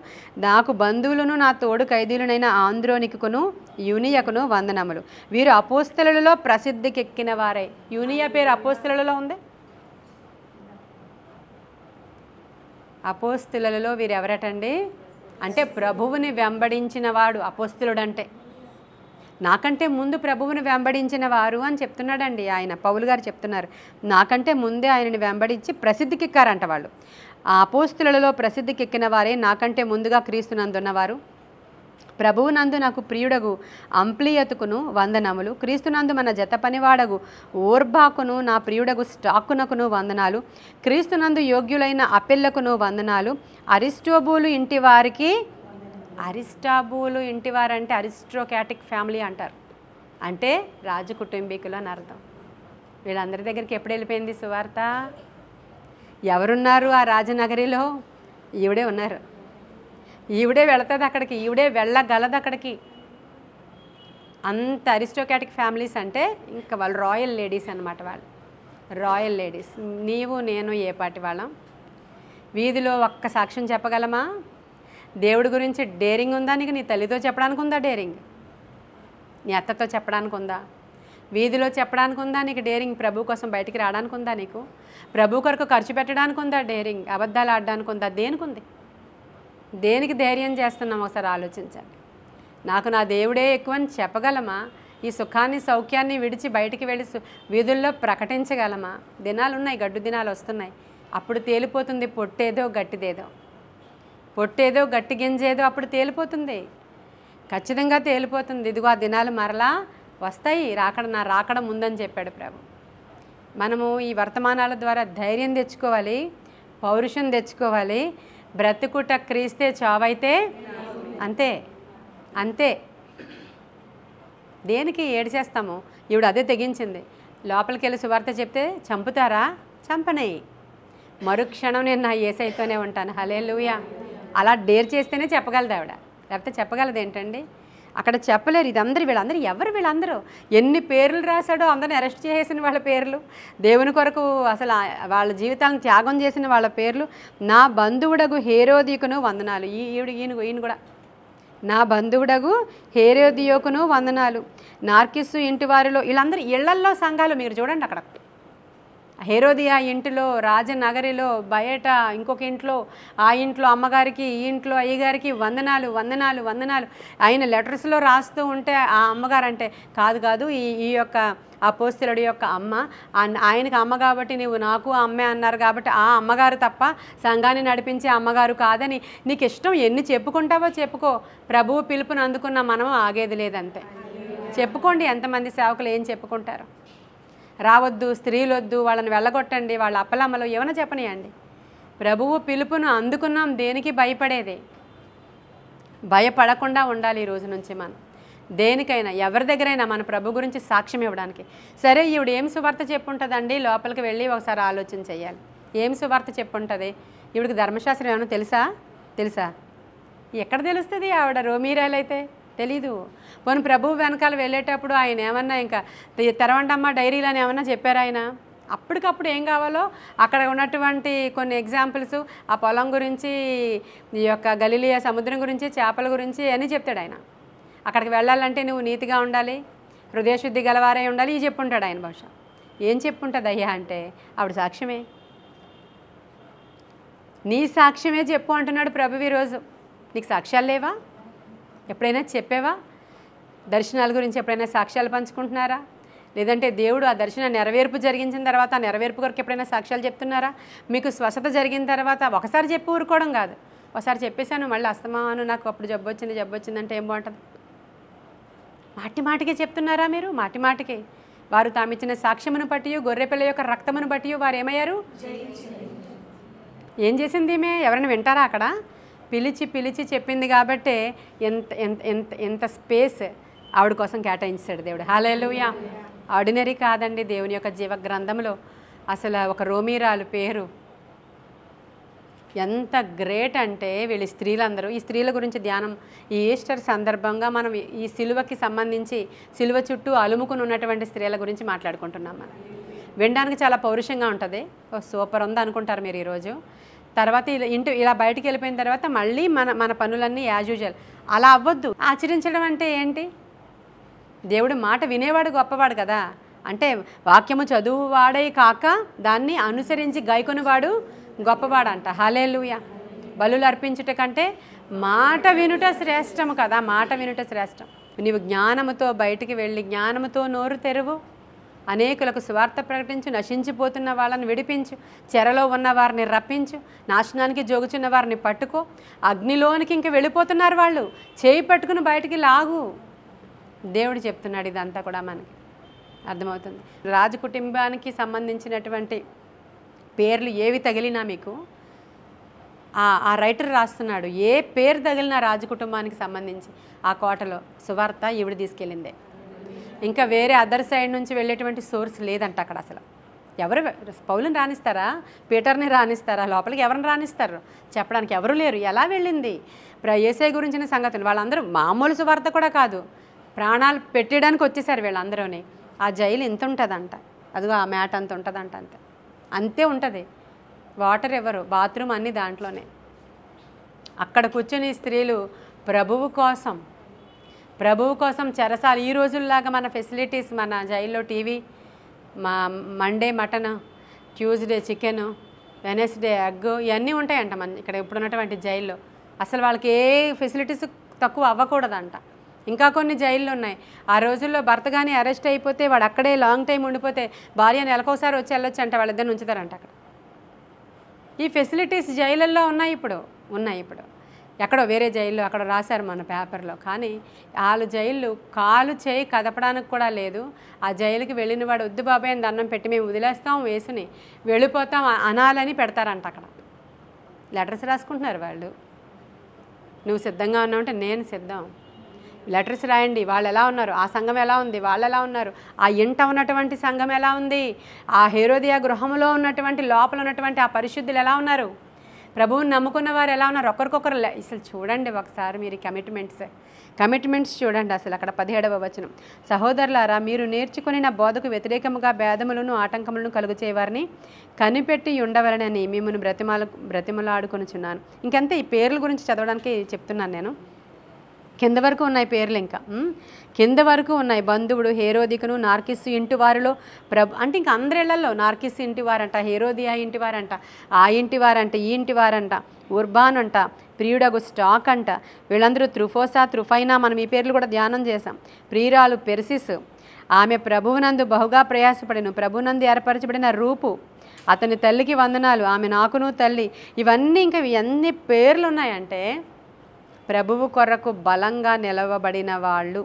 Speaker 1: నాకు బంధువులను నా తోడు ఖైదీలునైన ఆంద్రోనికును యూనియకును వందనములు. వీరు అపోస్తలులలో ప్రసిద్ధికెక్కిన వారే. యూనియా పేరు అపోస్తలులలో ఉంది. అపోస్తులలో వీరెవరటండి అంటే ప్రభువుని వెంబడించిన వాడు అపోస్తులుడంటే. నాకంటే ముందు ప్రభువుని వెంబడించిన వారు అని చెప్తున్నాడండి ఆయన. పౌలు గారు చెప్తున్నారు, నాకంటే ముందే ఆయనని వెంబడించి ప్రసిద్ధికెక్కారంట వాళ్ళు. ఆ అపోస్తులలో ప్రసిద్ధికెక్కిన వారే నాకంటే ముందుగా క్రీస్తునందున్నవారు. ప్రభువునందు నాకు ప్రియుడగు అంప్లియతుకును వందనములు. క్రీస్తునందు మన జత పనివాడగు ఓర్బాకును నా ప్రియుడగు స్టాకునకును వందనాలు. క్రీస్తునందు యోగ్యులైన అపెల్లకును వందనాలు. అరిస్టోబూలు ఇంటి వారికి, అరిస్టాబూలు ఇంటివారంటే అరిస్టోక్రాటిక్ ఫ్యామిలీ అంటారు, అంటే రాజు కుటుంబీకులు అని అర్థం. వీళ్ళందరి దగ్గరికి ఎప్పుడు వెళ్ళిపోయింది సువార్త? ఎవరున్నారు ఆ రాజనగరిలో? ఈవిడే ఉన్నారు. ఈవిడే వెళుతుంది అక్కడికి, ఈవిడే వెళ్ళగలదు అక్కడికి. అంత అరిస్టోక్రాటిక్ ఫ్యామిలీస్ అంటే ఇంకా వాళ్ళు రాయల్ లేడీస్ అన్నమాట. వాళ్ళు రాయల్ లేడీస్. నీవు నేను ఏ పాటి వాళ్ళం? వీధిలో ఒక్క సాక్ష్యం చెప్పగలమా? దేవుడి గురించి డేరింగ్ ఉందా నీకు? నీ తల్లితో చెప్పడానికి ఉందా డేరింగ్? నీ అత్తతో చెప్పడానికి ఉందా? వీధిలో చెప్పడానికి ఉందా నీకు డేరింగ్? ప్రభు కోసం బయటికి రావడానికి ఉందా నీకు? ప్రభు కొరకు ఖర్చు పెట్టడానికి ఉందా డేరింగ్? అబద్ధాలు ఆడడానికి ఉందా? దేనికి ఉంది? దేనికి ధైర్యం చేస్తున్నాం ఒకసారి ఆలోచించండి. నాకు నా దేవుడే ఎక్కువ అని చెప్పగలమా? ఈ సుఖాన్ని సౌఖ్యాన్ని విడిచి బయటికి వెళ్ళి వీధుల్లో ప్రకటించగలమా? దినాలు ఉన్నాయి, గడ్డు దినాలు వస్తున్నాయి. అప్పుడు తేలిపోతుంది పొట్టేదో గట్టిదేదో, పొట్టేదో గట్టి గింజేదో అప్పుడు తేలిపోతుంది, ఖచ్చితంగా తేలిపోతుంది. ఇదిగో ఆ దినాలు మరలా వస్తాయి, నా రాకడ ముందని చెప్పాడు ప్రభు. మనము ఈ వర్తమానాల ద్వారా ధైర్యం తెచ్చుకోవాలి, పౌరుషం తెచ్చుకోవాలి. బ్రతుకుట క్రీస్తే చావైతే అంతే అంతే. దేనికి ఏడు చేస్తాము? ఈవిడ అదే తెగించింది. లోపలికి వెళ్ళి సువార్త చెప్తే చంపుతారా? చంపనేయి, మరుక్షణం నేను నా యేసయ్యతోనే ఉంటాను. హల్లెలూయా. అలా డేర్ చేస్తేనే చెప్పగలదు ఆవిడ, లేకపోతే చెప్పగలదు ఏంటండి? అక్కడ చెప్పలేరు. వీళ్ళందరూ ఎవరు? వీళ్ళందరూ ఎన్ని పేర్లు రాశాడో, అందరిని అరెస్ట్ చేసిన వాళ్ళ పేర్లు, దేవుని కొరకు అసలు వాళ్ళ జీవితాలను త్యాగం చేసిన వాళ్ళ పేర్లు. నా బంధువుడగు హేరోదికును వందనాలు. ఈయన కూడా నా బంధువుడగు హేరోదియోకును వందనాలు. నార్కిస్సు ఇంటి వారిలో వీళ్ళందరూ ఇళ్లల్లో సంఘాలు మీరు చూడండి. అక్కడ హేరోదియా ఇంటిలో, రాజనగరిలో, బయట ఇంకొక ఇంట్లో, ఆ ఇంట్లో అమ్మగారికి, ఈ ఇంట్లో అయ్యగారికి వందనాలు వందనాలు వందనాలు. ఆయన లెటర్స్లో రాస్తూ ఉంటే ఆ అమ్మగారు అంటే కాదు ఈ యొక్క అపోస్తలుడి యొక్క అమ్మ, ఆయనకి అమ్మ కాబట్టి నీవు నాకు అమ్మే అన్నారు కాబట్టి ఆ అమ్మగారు తప్ప సంఘాన్ని నడిపించే అమ్మగారు కాదని నీకు ఇష్టం ఎన్ని చెప్పుకుంటావో చెప్పుకో. ప్రభువు పిలుపుని అందుకున్న మనం ఆగేది లేదంతే. చెప్పుకోండి, ఎంతమంది సేవకులు ఏం చెప్పుకుంటారు. రావద్దు, స్త్రీలొద్దు, వాళ్ళని వెళ్ళగొట్టండి, వాళ్ళ అప్పలమ్మలు ఏమైనా చెప్పనియండి. ప్రభువు పిలుపును అందుకున్నాం, దేనికి భయపడేది? భయపడకుండా ఉండాలి ఈ రోజు నుంచి మనం. దేనికైనా ఎవరి దగ్గరైనా మన ప్రభు గురించి సాక్ష్యం ఇవ్వడానికి. సరే, ఈవిడ ఏం సువార్త చెప్పుంటుందండి? లోపలికి వెళ్ళి ఒకసారి ఆలోచన చేయాలి. ఏం సువార్త చెప్పుంటుంది? ఈవిడికి ధర్మశాస్త్రం ఏమైనా తెలుసా? ఎక్కడ తెలుస్తుంది? ఆవిడ రోమీరాలైతే తెలీదు. పోనీ ప్రభువు వెనకాల వెళ్ళేటప్పుడు ఆయన ఏమన్నా ఇంకా తెరవండమ్మ డైరీలని ఏమన్నా చెప్పారు ఆయన? అప్పటికప్పుడు ఏం కావాలో అక్కడ ఉన్నటువంటి కొన్ని ఎగ్జాంపుల్స్, ఆ పొలం గురించి, ఈ యొక్క గలిలియా సముద్రం గురించి, చేపల గురించి అన్నీ చెప్తాడు ఆయన. అక్కడికి వెళ్ళాలంటే నువ్వు నీతిగా ఉండాలి, హృదయశుద్ధి గలవారై ఉండాలి, ఇవి చెప్పుంటాడు ఆయన. బహుశా ఏం చెప్పుంటుంది అయ్యా అంటే ఆవిడ సాక్ష్యమే. నీ సాక్ష్యమే చెప్పు అంటున్నాడు ప్రభు ఈరోజు. నీకు సాక్ష్యాలు లేవా? ఎప్పుడైనా చెప్పేవా? దర్శనాల గురించి ఎప్పుడైనా సాక్ష్యాలు పంచుకుంటున్నారా? లేదంటే దేవుడు ఆ దర్శన నెరవేర్పు జరిగించిన తర్వాత ఆ నెరవేర్పు కొరకు ఎప్పుడైనా సాక్ష్యాలు చెప్తున్నారా? మీకు స్వస్థత జరిగిన తర్వాత ఒకసారి చెప్పి ఊరుకోవడం కాదు. ఒకసారి చెప్పేశాను, మళ్ళీ అస్తమాను నాకు అప్పుడు జబ్బు వచ్చిందంటే ఏం బాగుంటుంది? మాటికే చెప్తున్నారా మీరు? మాటికి వారు తామిచ్చిన సాక్ష్యమును బట్టి, గొర్రెపిల్ల యొక్క రక్తమును బట్టి వారు ఏమయ్యారు? ఏం చేసింది ఈమె? ఎవరైనా వింటారా? అక్కడ పిలిచి చెప్పింది కాబట్టే ఎంత స్పేస్ ఆవిడ కోసం కేటాయించాడు దేవుడు. హల్లెలూయా. ఆర్డినరీ కాదండి. దేవుని యొక్క జీవ గ్రంథంలో అసలు ఒక రోమీరాలు పేరు ఎంత గ్రేట్ అంటే వీళ్ళ స్త్రీలందరూ. ఈ స్త్రీల గురించి ధ్యానం ఈ ఈస్టర్ సందర్భంగా మనం ఈ సిలువకి సంబంధించి సిలువ చుట్టూ అలుముకుని ఉన్నటువంటి స్త్రీల గురించి మాట్లాడుకుంటున్నాం. మనం వినడానికి చాలా పౌరుషంగా ఉంటుంది. సూపర్ ఉంది అనుకుంటారు మీరు ఈరోజు. తర్వాత ఇలా బయటికి వెళ్ళిపోయిన తర్వాత మళ్ళీ మన పనులన్నీ యాజ్ యూజువల్. అలా అవ్వద్దు. ఆచరించడం అంటే ఏంటి? దేవుడు మాట వినేవాడు గొప్పవాడు కదా. అంటే వాక్యము చదువువాడే కాక దాన్ని అనుసరించి గైకొనివాడు గొప్పవాడంట. హల్లెలూయా. బలులు అర్పించుట కంటే మాట వినుట శ్రేష్టము కదా, మాట వినుట శ్రేష్టం. నీవు జ్ఞానముతో బయటికి వెళ్ళి జ్ఞానముతో నోరు తెరువు, అనేకులకు సువార్త ప్రకటించు, నశించిపోతున్న వాళ్ళని విడిపించు, చెరలో ఉన్న వారిని రప్పించు, నాశనానికి జోగుచున్న వారిని పట్టుకో. అగ్నిలోనికి ఇంక వెళ్ళిపోతున్నారు వాళ్ళు, చేయి పట్టుకుని బయటికి లాగు. దేవుడు చెప్తున్నాడు. ఇదంతా కూడా మనకి అర్థమవుతుంది. రాజు కుటుంబానికి సంబంధించినటువంటి పేర్లు ఏవి తగిలినా మీకు ఆ రైటర్ రాస్తున్నాడు, ఏ పేరు తగిలినా రాజు కుటుంబానికి సంబంధించి ఆ కోటలో సువార్త ఈవిడ తీసుకెళ్ళిందే. ఇంకా వేరే అదర్ సైడ్ నుంచి వెళ్ళేటువంటి సోర్స్ లేదంట అక్కడ. అసలు ఎవరు పౌలుని రాణిస్తారా, పీటర్ని రాణిస్తారా, లోపలికి ఎవరిని రాణిస్తారు చెప్పడానికి ఎవరు లేరు. ఎలా వెళ్ళింది? యేసయ్య గురించిన సంగతులు వాళ్ళందరూ మామూలు సువార్త కూడా కాదు, ప్రాణాలు పెట్టడానికి వచ్చేసారు వీళ్ళందరూని. ఆ జైలు ఇంత ఉంటుందంట, అదిగో ఆ మ్యాట్ అంత ఉంటుందంట, అంతే ఉంటుంది. వాటర్ ఎవరు, బాత్రూమ్ అన్నీ దాంట్లోనే. అక్కడ కూర్చొని స్త్రీలు ప్రభువు కోసం చెరసాలు. ఈ రోజుల్లాగా మన ఫెసిలిటీస్, మన జైల్లో TV, Monday mutton, Tuesday chicken, Wednesday egg, ఇవన్నీ ఉంటాయంట మన ఇక్కడ ఇప్పుడున్నటువంటి జైల్లో. అసలు వాళ్ళకి ఏ ఫెసిలిటీస్ తక్కువ అవ్వకూడదంట. ఇంకా కొన్ని జైళ్ళు ఉన్నాయి. ఆ రోజుల్లో భర్త కానీ అరెస్ట్ అయిపోతే వాడు అక్కడే లాంగ్ టైం ఉండిపోతే భార్య నెలకోసారి వచ్చి వెళ్ళొచ్చు అంట, వాళ్ళిద్దరిని ఉంచుతారంట అక్కడ. ఈ ఫెసిలిటీస్ జైళ్ళల్లో ఉన్నాయి ఇప్పుడు. ఎక్కడో వేరే జైల్లో అక్కడ రాశారు మన పేపర్లో. కానీ వాళ్ళు జైళ్ళు కాలు చేయి కదపడానికి కూడా లేదు. ఆ జైలుకి వెళ్ళిన వాడు వద్దు బాబాయ్ అని దండం పెట్టి మేము వదిలేస్తాం, వేసుని వెళ్ళిపోతాం అనాలని పెడతారంట అక్కడ. లెటర్స్ రాసుకుంటున్నారు వాళ్ళు. నువ్వు సిద్ధంగా ఉన్నావంటే నేను సిద్ధం, లెటర్స్ రాయండి. వాళ్ళు ఎలా ఉన్నారు, ఆ సంఘం ఎలా ఉంది, వాళ్ళు ఎలా ఉన్నారు, ఆ ఇంట ఉన్నటువంటి సంఘం ఎలా ఉంది, ఆ హేరోదియా గృహంలో ఉన్నటువంటి లోపల ఉన్నటువంటి ఆ పరిశుద్ధులు ఎలా ఉన్నారు, ప్రభువుని నమ్ముకున్న వారు ఎలా ఉన్నారు, ఒకరికొకరు. అసలు చూడండి ఒకసారి మీరు కమిట్మెంట్స్ చూడండి. అసలు అక్కడ 17వ వచనం, సహోదరులారా మీరు నేర్చుకుని నా బోధకు వ్యతిరేకముగా భేదములను ఆటంకములను కలుగు చేయవారిని కనిపెట్టి ఉండవలనని మిమ్మల్ని బ్రతిమలాడుకొనుచున్నాను. ఇంకంతే. ఈ పేర్ల గురించి చదవడానికి చెప్తున్నాను నేను. కింద వరకు ఉన్నాయి పేర్లు, ఇంకా కింద వరకు ఉన్నాయి. బంధువుడు, హేరోదికును, నార్కిస్సు ఇంటి వారిలో అంటే ఇంకా అందరిళ్లలో నార్కిస్సు ఇంటి వారంట, హేరోదియా ఇంటి వారంట, ఆ ఇంటి వారంట, ఈ ఇంటి వారంట, ఉర్బాన్ అంట, ప్రియుడగు స్టాక్ అంట, వీళ్ళందరూ త్రుఫైనా, మనం ఈ పేర్లు కూడా ధ్యానం చేశాం. ప్రియురాలు పెర్సిస్, ఆమె ప్రభువునందు బహుగా ప్రయాసపడిను, ప్రభువునందు ఏర్పరచబడిన రూపు, అతని తల్లికి వందనాలు, ఆమె నాకును తల్లి. ఇవన్నీ ఇంకా ఎన్ని పేర్లు ఉన్నాయంటే ప్రభువు కొరకు బలంగా నిలవబడిన వాళ్ళు.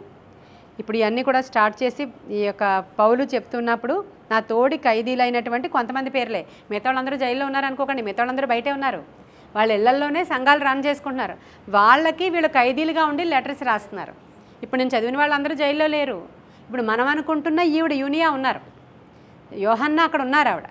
Speaker 1: ఇప్పుడు ఇవన్నీ కూడా స్టార్ట్ చేసి ఈ యొక్క పౌలు చెప్తున్నప్పుడు నా తోడి ఖైదీలైనటువంటి కొంతమంది పేర్లే. మిగతా వాళ్ళందరూ జైల్లో ఉన్నారనుకోకండి, మిగతా వాళ్ళందరూ బయటే ఉన్నారు. వాళ్ళ ఇళ్లల్లోనే సంఘాలు రన్ చేసుకుంటున్నారు. వాళ్ళకి వీళ్ళు ఖైదీలుగా ఉండి లెటర్స్ రాస్తున్నారు. ఇప్పుడు నేను చదివిన వాళ్ళందరూ జైల్లో లేరు. ఇప్పుడు మనం అనుకుంటున్న ఈవిడ యూనియా ఉన్నారు, యోహన్నా అక్కడ ఉన్నారు ఆవిడ.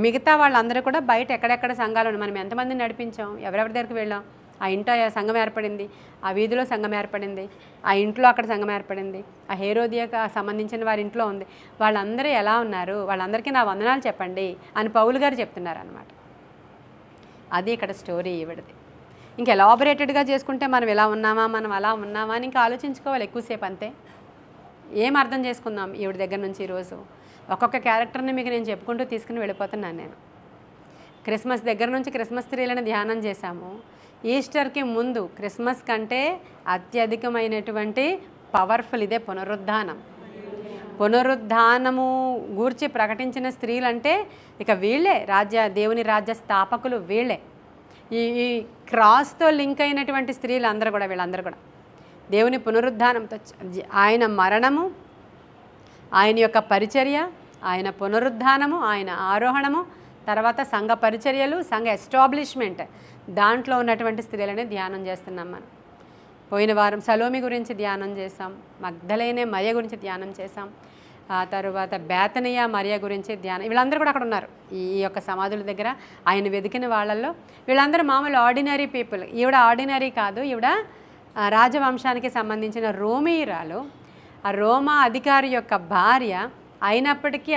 Speaker 1: మిగతా వాళ్ళందరూ కూడా బయట ఎక్కడెక్కడ సంఘాలు ఉన్నాయి. మనం ఎంతమందిని నడిపించాం, ఎవరెవరి దగ్గరికి వెళ్ళాం. ఆ ఇంట సంఘం ఏర్పడింది, ఆ వీధిలో సంఘం ఏర్పడింది, ఆ ఇంట్లో అక్కడ సంఘం ఏర్పడింది, ఆ హేరోదియాకు సంబంధించిన వారి ఇంట్లో ఉంది. వాళ్ళందరూ ఎలా ఉన్నారు, వాళ్ళందరికీ నా వందనాలు చెప్పండి అని పౌలు గారు చెప్తున్నారు అనమాట. అది ఇక్కడ స్టోరీ ఈవిడది. ఇంకా ఎలాబొరేటెడ్గా చేసుకుంటే మనం ఇలా ఉన్నామా, మనం అలా ఉన్నామా అని ఇంకా ఆలోచించుకోవాలి ఎక్కువసేపు. అంతే. ఏం అర్థం చేసుకుందాం ఈవిడ దగ్గర నుంచి ఈరోజు? ఒక్కొక్క క్యారెక్టర్ని మీకు నేను చెప్పుకుంటూ తీసుకుని వెళ్ళిపోతున్నాను నేను. క్రిస్మస్ దగ్గర నుంచి క్రిస్మస్ ట్రీలను ధ్యానం చేశాము. ఈస్టర్కి ముందు క్రిస్మస్ కంటే అత్యధికమైనటువంటి పవర్ఫుల్ ఇదే పునరుద్ధానము గూర్చి ప్రకటించిన స్త్రీలంటే ఇక వీళ్ళే దేవుని రాజ్య స్థాపకులు వీళ్ళే. ఈ క్రాస్తో లింక్ అయినటువంటి స్త్రీలు అందరూ కూడా, వీళ్ళందరూ కూడా దేవుని పునరుద్ధానంతో, ఆయన మరణము, ఆయన యొక్క పరిచర్య, ఆయన పునరుద్ధానము, ఆయన ఆరోహణము, తర్వాత సంఘ పరిచర్యలు, సంఘ ఎస్టాబ్లిష్మెంట్, దాంట్లో ఉన్నటువంటి స్త్రీలని ధ్యానం చేస్తున్నాం మనం. పోయిన వారం సలోమి గురించి ధ్యానం చేసాం, మగ్దలేనే మరియ గురించి ధ్యానం చేసాం, ఆ తర్వాత బేతనియా మరియ గురించి ధ్యానం. వీళ్ళందరూ కూడా అక్కడ ఉన్నారు ఈ యొక్క సమాధుల దగ్గర. ఆయన వెతికిన వాళ్ళల్లో వీళ్ళందరూ మామూలు ఆర్డినరీ పీపుల్. ఈవిడ ఆర్డినరీ కాదు, ఈవిడ రాజవంశానికి సంబంధించిన రోమీయురాలు, ఆ రోమా అధికారి యొక్క భార్య. అయినప్పటికీ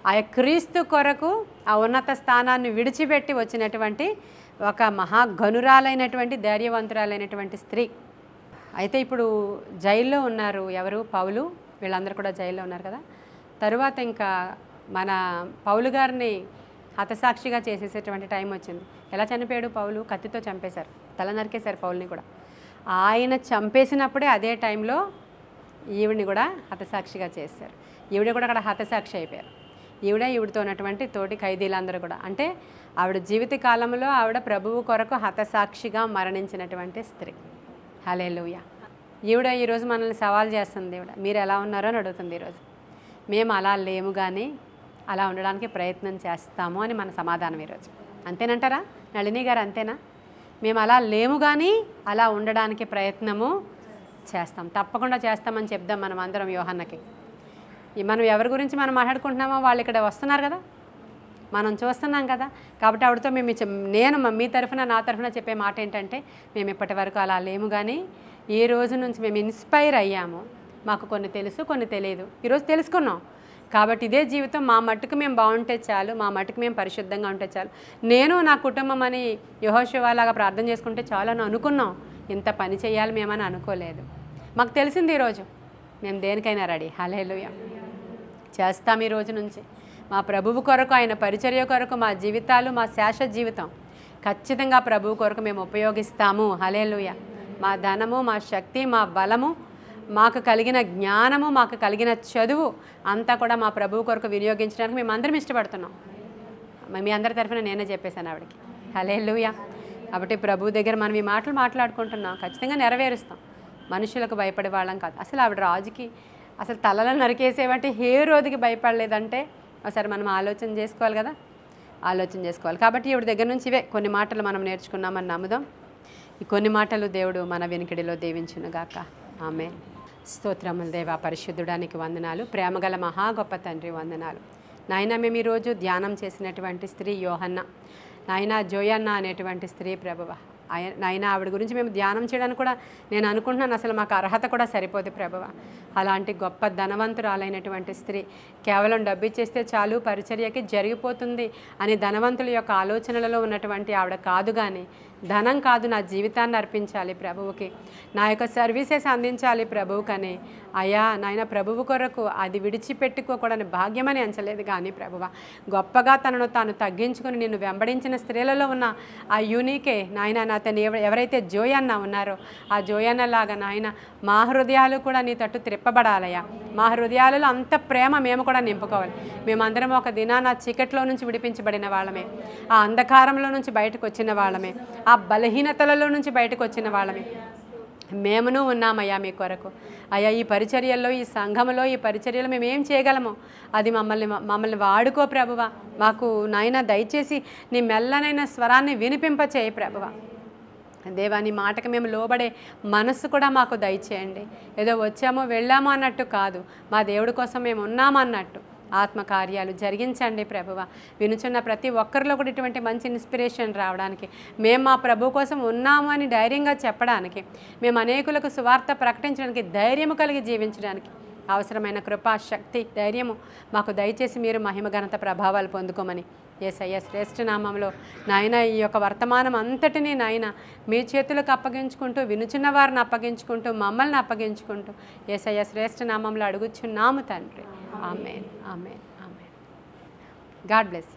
Speaker 1: ఆ క్రీస్తు కొరకు ఆ ఉన్నత స్థానాన్ని విడిచిపెట్టి వచ్చినటువంటి ఒక మహాగనురాలైనటువంటి ధైర్యవంతురాలైనటువంటి స్త్రీ. అయితే ఇప్పుడు జైల్లో ఉన్నారు ఎవరు? పౌలు. వీళ్ళందరూ కూడా జైల్లో ఉన్నారు కదా. తరువాత ఇంకా మన పౌలు గారిని హతసాక్షిగా చేసేసేటువంటి టైం వచ్చింది. ఎలా చనిపోయాడు పౌలు? కత్తితో చంపేశారు, తల నరికేశారు పౌల్ని కూడా. ఆయన చంపేసినప్పుడే అదే టైంలో ఈవిడిని కూడా హతసాక్షిగా చేశారు. ఈవిడ కూడా అక్కడ హతసాక్షి అయిపోయారు. ఈవిడతో ఉన్నటువంటి తోటి ఖైదీలందరూ కూడా. అంటే ఆవిడ జీవిత కాలంలో ఆవిడ ప్రభువు కొరకు హతసాక్షిగా మరణించినటువంటి స్త్రీ. హల్లెలూయా. ఈవిడ ఈరోజు మనల్ని సవాల్ చేస్తుంది. ఈవిడ మీరు ఎలా ఉన్నారో అని అడుగుతుంది ఈరోజు. మేము అలా లేము కానీ అలా ఉండడానికి ప్రయత్నం చేస్తాము అని మన సమాధానం ఈరోజు. అంతేనంటారా నళిని గారు? అంతేనా? మేము అలా లేము కానీ అలా ఉండడానికి ప్రయత్నము చేస్తాం, తప్పకుండా చేస్తామని చెప్దాం మనం అందరం యోహన్నకి. మనం ఎవరి గురించి మనం మాట్లాడుకుంటున్నామో వాళ్ళు ఇక్కడ వస్తున్నారు కదా, మనం చూస్తున్నాం కదా. కాబట్టి ఆవిడతో నేను మీ తరఫున నా తరఫున చెప్పే మాట ఏంటంటే, మేము ఇప్పటి వరకు అలా లేము కానీ ఈ రోజు నుంచి మేము ఇన్స్పైర్ అయ్యాము. మాకు కొన్ని తెలుసు, కొన్ని తెలియదు. ఈరోజు తెలుసుకున్నాం కాబట్టి ఇదే జీవితం మా మట్టుకు మేము బాగుంటే చాలు, మా మట్టుకు మేము పరిశుద్ధంగా ఉంటే చాలు, నేను నా కుటుంబం అని యెహోషువ లాగా ప్రార్థన చేసుకుంటే చాలు అని అనుకున్నాం. ఇంత పని చేయాలి మేమని అనుకోలేదు. మాకు తెలిసింది ఈరోజు మేము దేనికైనా రెడీ. హల్లెలూయా. చేస్తాం ఈ రోజు నుంచి మా ప్రభువు కొరకు, ఆయన పరిచర్య కొరకు మా జీవితాలు, మా శాశ్వత జీవితం ఖచ్చితంగా ప్రభువు కొరకు మేము ఉపయోగిస్తాము. హల్లెలూయా. మా ధనము, మా శక్తి, మా బలము, మాకు కలిగిన జ్ఞానము, మాకు కలిగిన చదువు అంతా కూడా మా ప్రభువు కొరకు వినియోగించడానికి మేము అందరం ఇష్టపడుతున్నాం. మీ అందరి తరఫున నేనే చెప్పేశాను ఆవిడకి. హల్లెలూయా. కాబట్టి ప్రభు దగ్గర మనం ఈ మాటలు మాట్లాడుకుంటున్నాం, ఖచ్చితంగా నెరవేరుస్తాం. మనుషులకు భయపడే వాళ్ళం కాదు. అసలు ఆవిడ రాజుకి అసలు తలలో నరికేసేవంటే హేరోదుకి భయపడలేదంటే ఒకసారి మనం ఆలోచన చేసుకోవాలి కదా, ఆలోచన చేసుకోవాలి. కాబట్టి ఈవిడ దగ్గర నుంచి ఇవే కొన్ని మాటలు మనం నేర్చుకున్నామని నమ్ముదాం. ఈ కొన్ని మాటలు దేవుడు మన వెనుకడిలో దీవించునుగాక. ఆమేన్. స్తోత్రములు దేవా, పరిశుద్ధుడానికి వందనాలు. ప్రేమగల మహా గొప్ప తండ్రి వందనాలు. నాయన మేము ఈరోజు ధ్యానం చేసినటువంటి స్త్రీ యోహన్న, నాయన జోయన్న అనేటువంటి స్త్రీ ప్రభువ, నాయన ఆవిడ గురించి మేము ధ్యానం చేయడానికి కూడా నేను అనుకుంటున్నాను అసలు మాకు అర్హత కూడా సరిపోదు ప్రభువ. అలాంటి గొప్ప ధనవంతురాలైనటువంటి స్త్రీ, కేవలం డబ్బు ఇచ్చేస్తే చాలు పరిచర్యకి జరిగిపోతుంది అని ధనవంతుల యొక్క ఆలోచనలలో ఉన్నటువంటి ఆవిడ కాదు. కానీ ధనం కాదు, నా జీవితాన్ని అర్పించాలి ప్రభువుకి, నా యొక్క సర్వీసెస్ అందించాలి ప్రభువుకని. అయ్యా నాయన ప్రభువు కొరకు అది విడిచిపెట్టుకోకూడని భాగ్యమని ఎంచలేదు కానీ ప్రభువ, గొప్పగా తనను తాను తగ్గించుకుని నిన్ను వెంబడించిన స్త్రీలలో ఉన్న ఆ యూనికే నాయన అతను ఎవరైతే జోయన్న ఉన్నారో ఆ జోయన్న లాగా నాయన మా హృదయాలు కూడా నీ తట్టు త్రిప్పబడాలయ్యా. మా హృదయాలలో అంత ప్రేమ మేము కూడా నింపుకోవాలి. మేమందరం ఒక దినాన చీకట్లో నుంచి విడిపించబడిన వాళ్ళమే, ఆ అంధకారంలో నుంచి బయటకు వచ్చిన వాళ్ళమే, ఆ బలహీనతలలో నుంచి బయటకు వచ్చిన వాళ్ళమే మేమును ఉన్నామయ్యా మీ కొరకు. అయ్యా ఈ పరిచర్యల్లో, ఈ సంఘములో, ఈ పరిచర్యలో మేము ఏం చేయగలమో అది మమ్మల్ని వాడుకో ప్రభువ. మాకు నాయన దయచేసి నీ మెల్లనైన స్వరాన్ని వినిపింపచేయి ప్రభువ. దేవా నీ మాటకు మేము లోబడే మనస్సు కూడా మాకు దయచేయండి. ఏదో వచ్చామో వెళ్ళామో అన్నట్టు కాదు, మా దేవుడి కోసం మేము ఉన్నామన్నట్టు ఆత్మకార్యాలు జరిగించండి ప్రభువ. వినుచున్న ప్రతి ఒక్కరిలో కూడా ఇటువంటి మంచి ఇన్స్పిరేషన్ రావడానికి, మేము మా ప్రభు కోసం ఉన్నాము అని ధైర్యంగా చెప్పడానికి, మేము అనేకులకు సువార్త ప్రకటించడానికి, ధైర్యము కలిగి జీవించడానికి అవసరమైన కృపా, శక్తి, ధైర్యము మాకు దయచేసి మీరు మహిమ ఘనత ప్రభావాలు పొందుకోమని యేసయ్య శ్రేష్ఠ నామంలో నాయన ఈ యొక్క వర్తమానం అంతటినీ నాయన మీ చేతులకు అప్పగించుకుంటూ, వినుచున్న వారిని అప్పగించుకుంటూ, మమ్మల్ని అప్పగించుకుంటూ యేసయ్య శ్రేష్ఠ నామంలో అడుగుచున్నాము తండ్రి. ఆమేన్, ఆమేన్, ఆమేన్. God bless.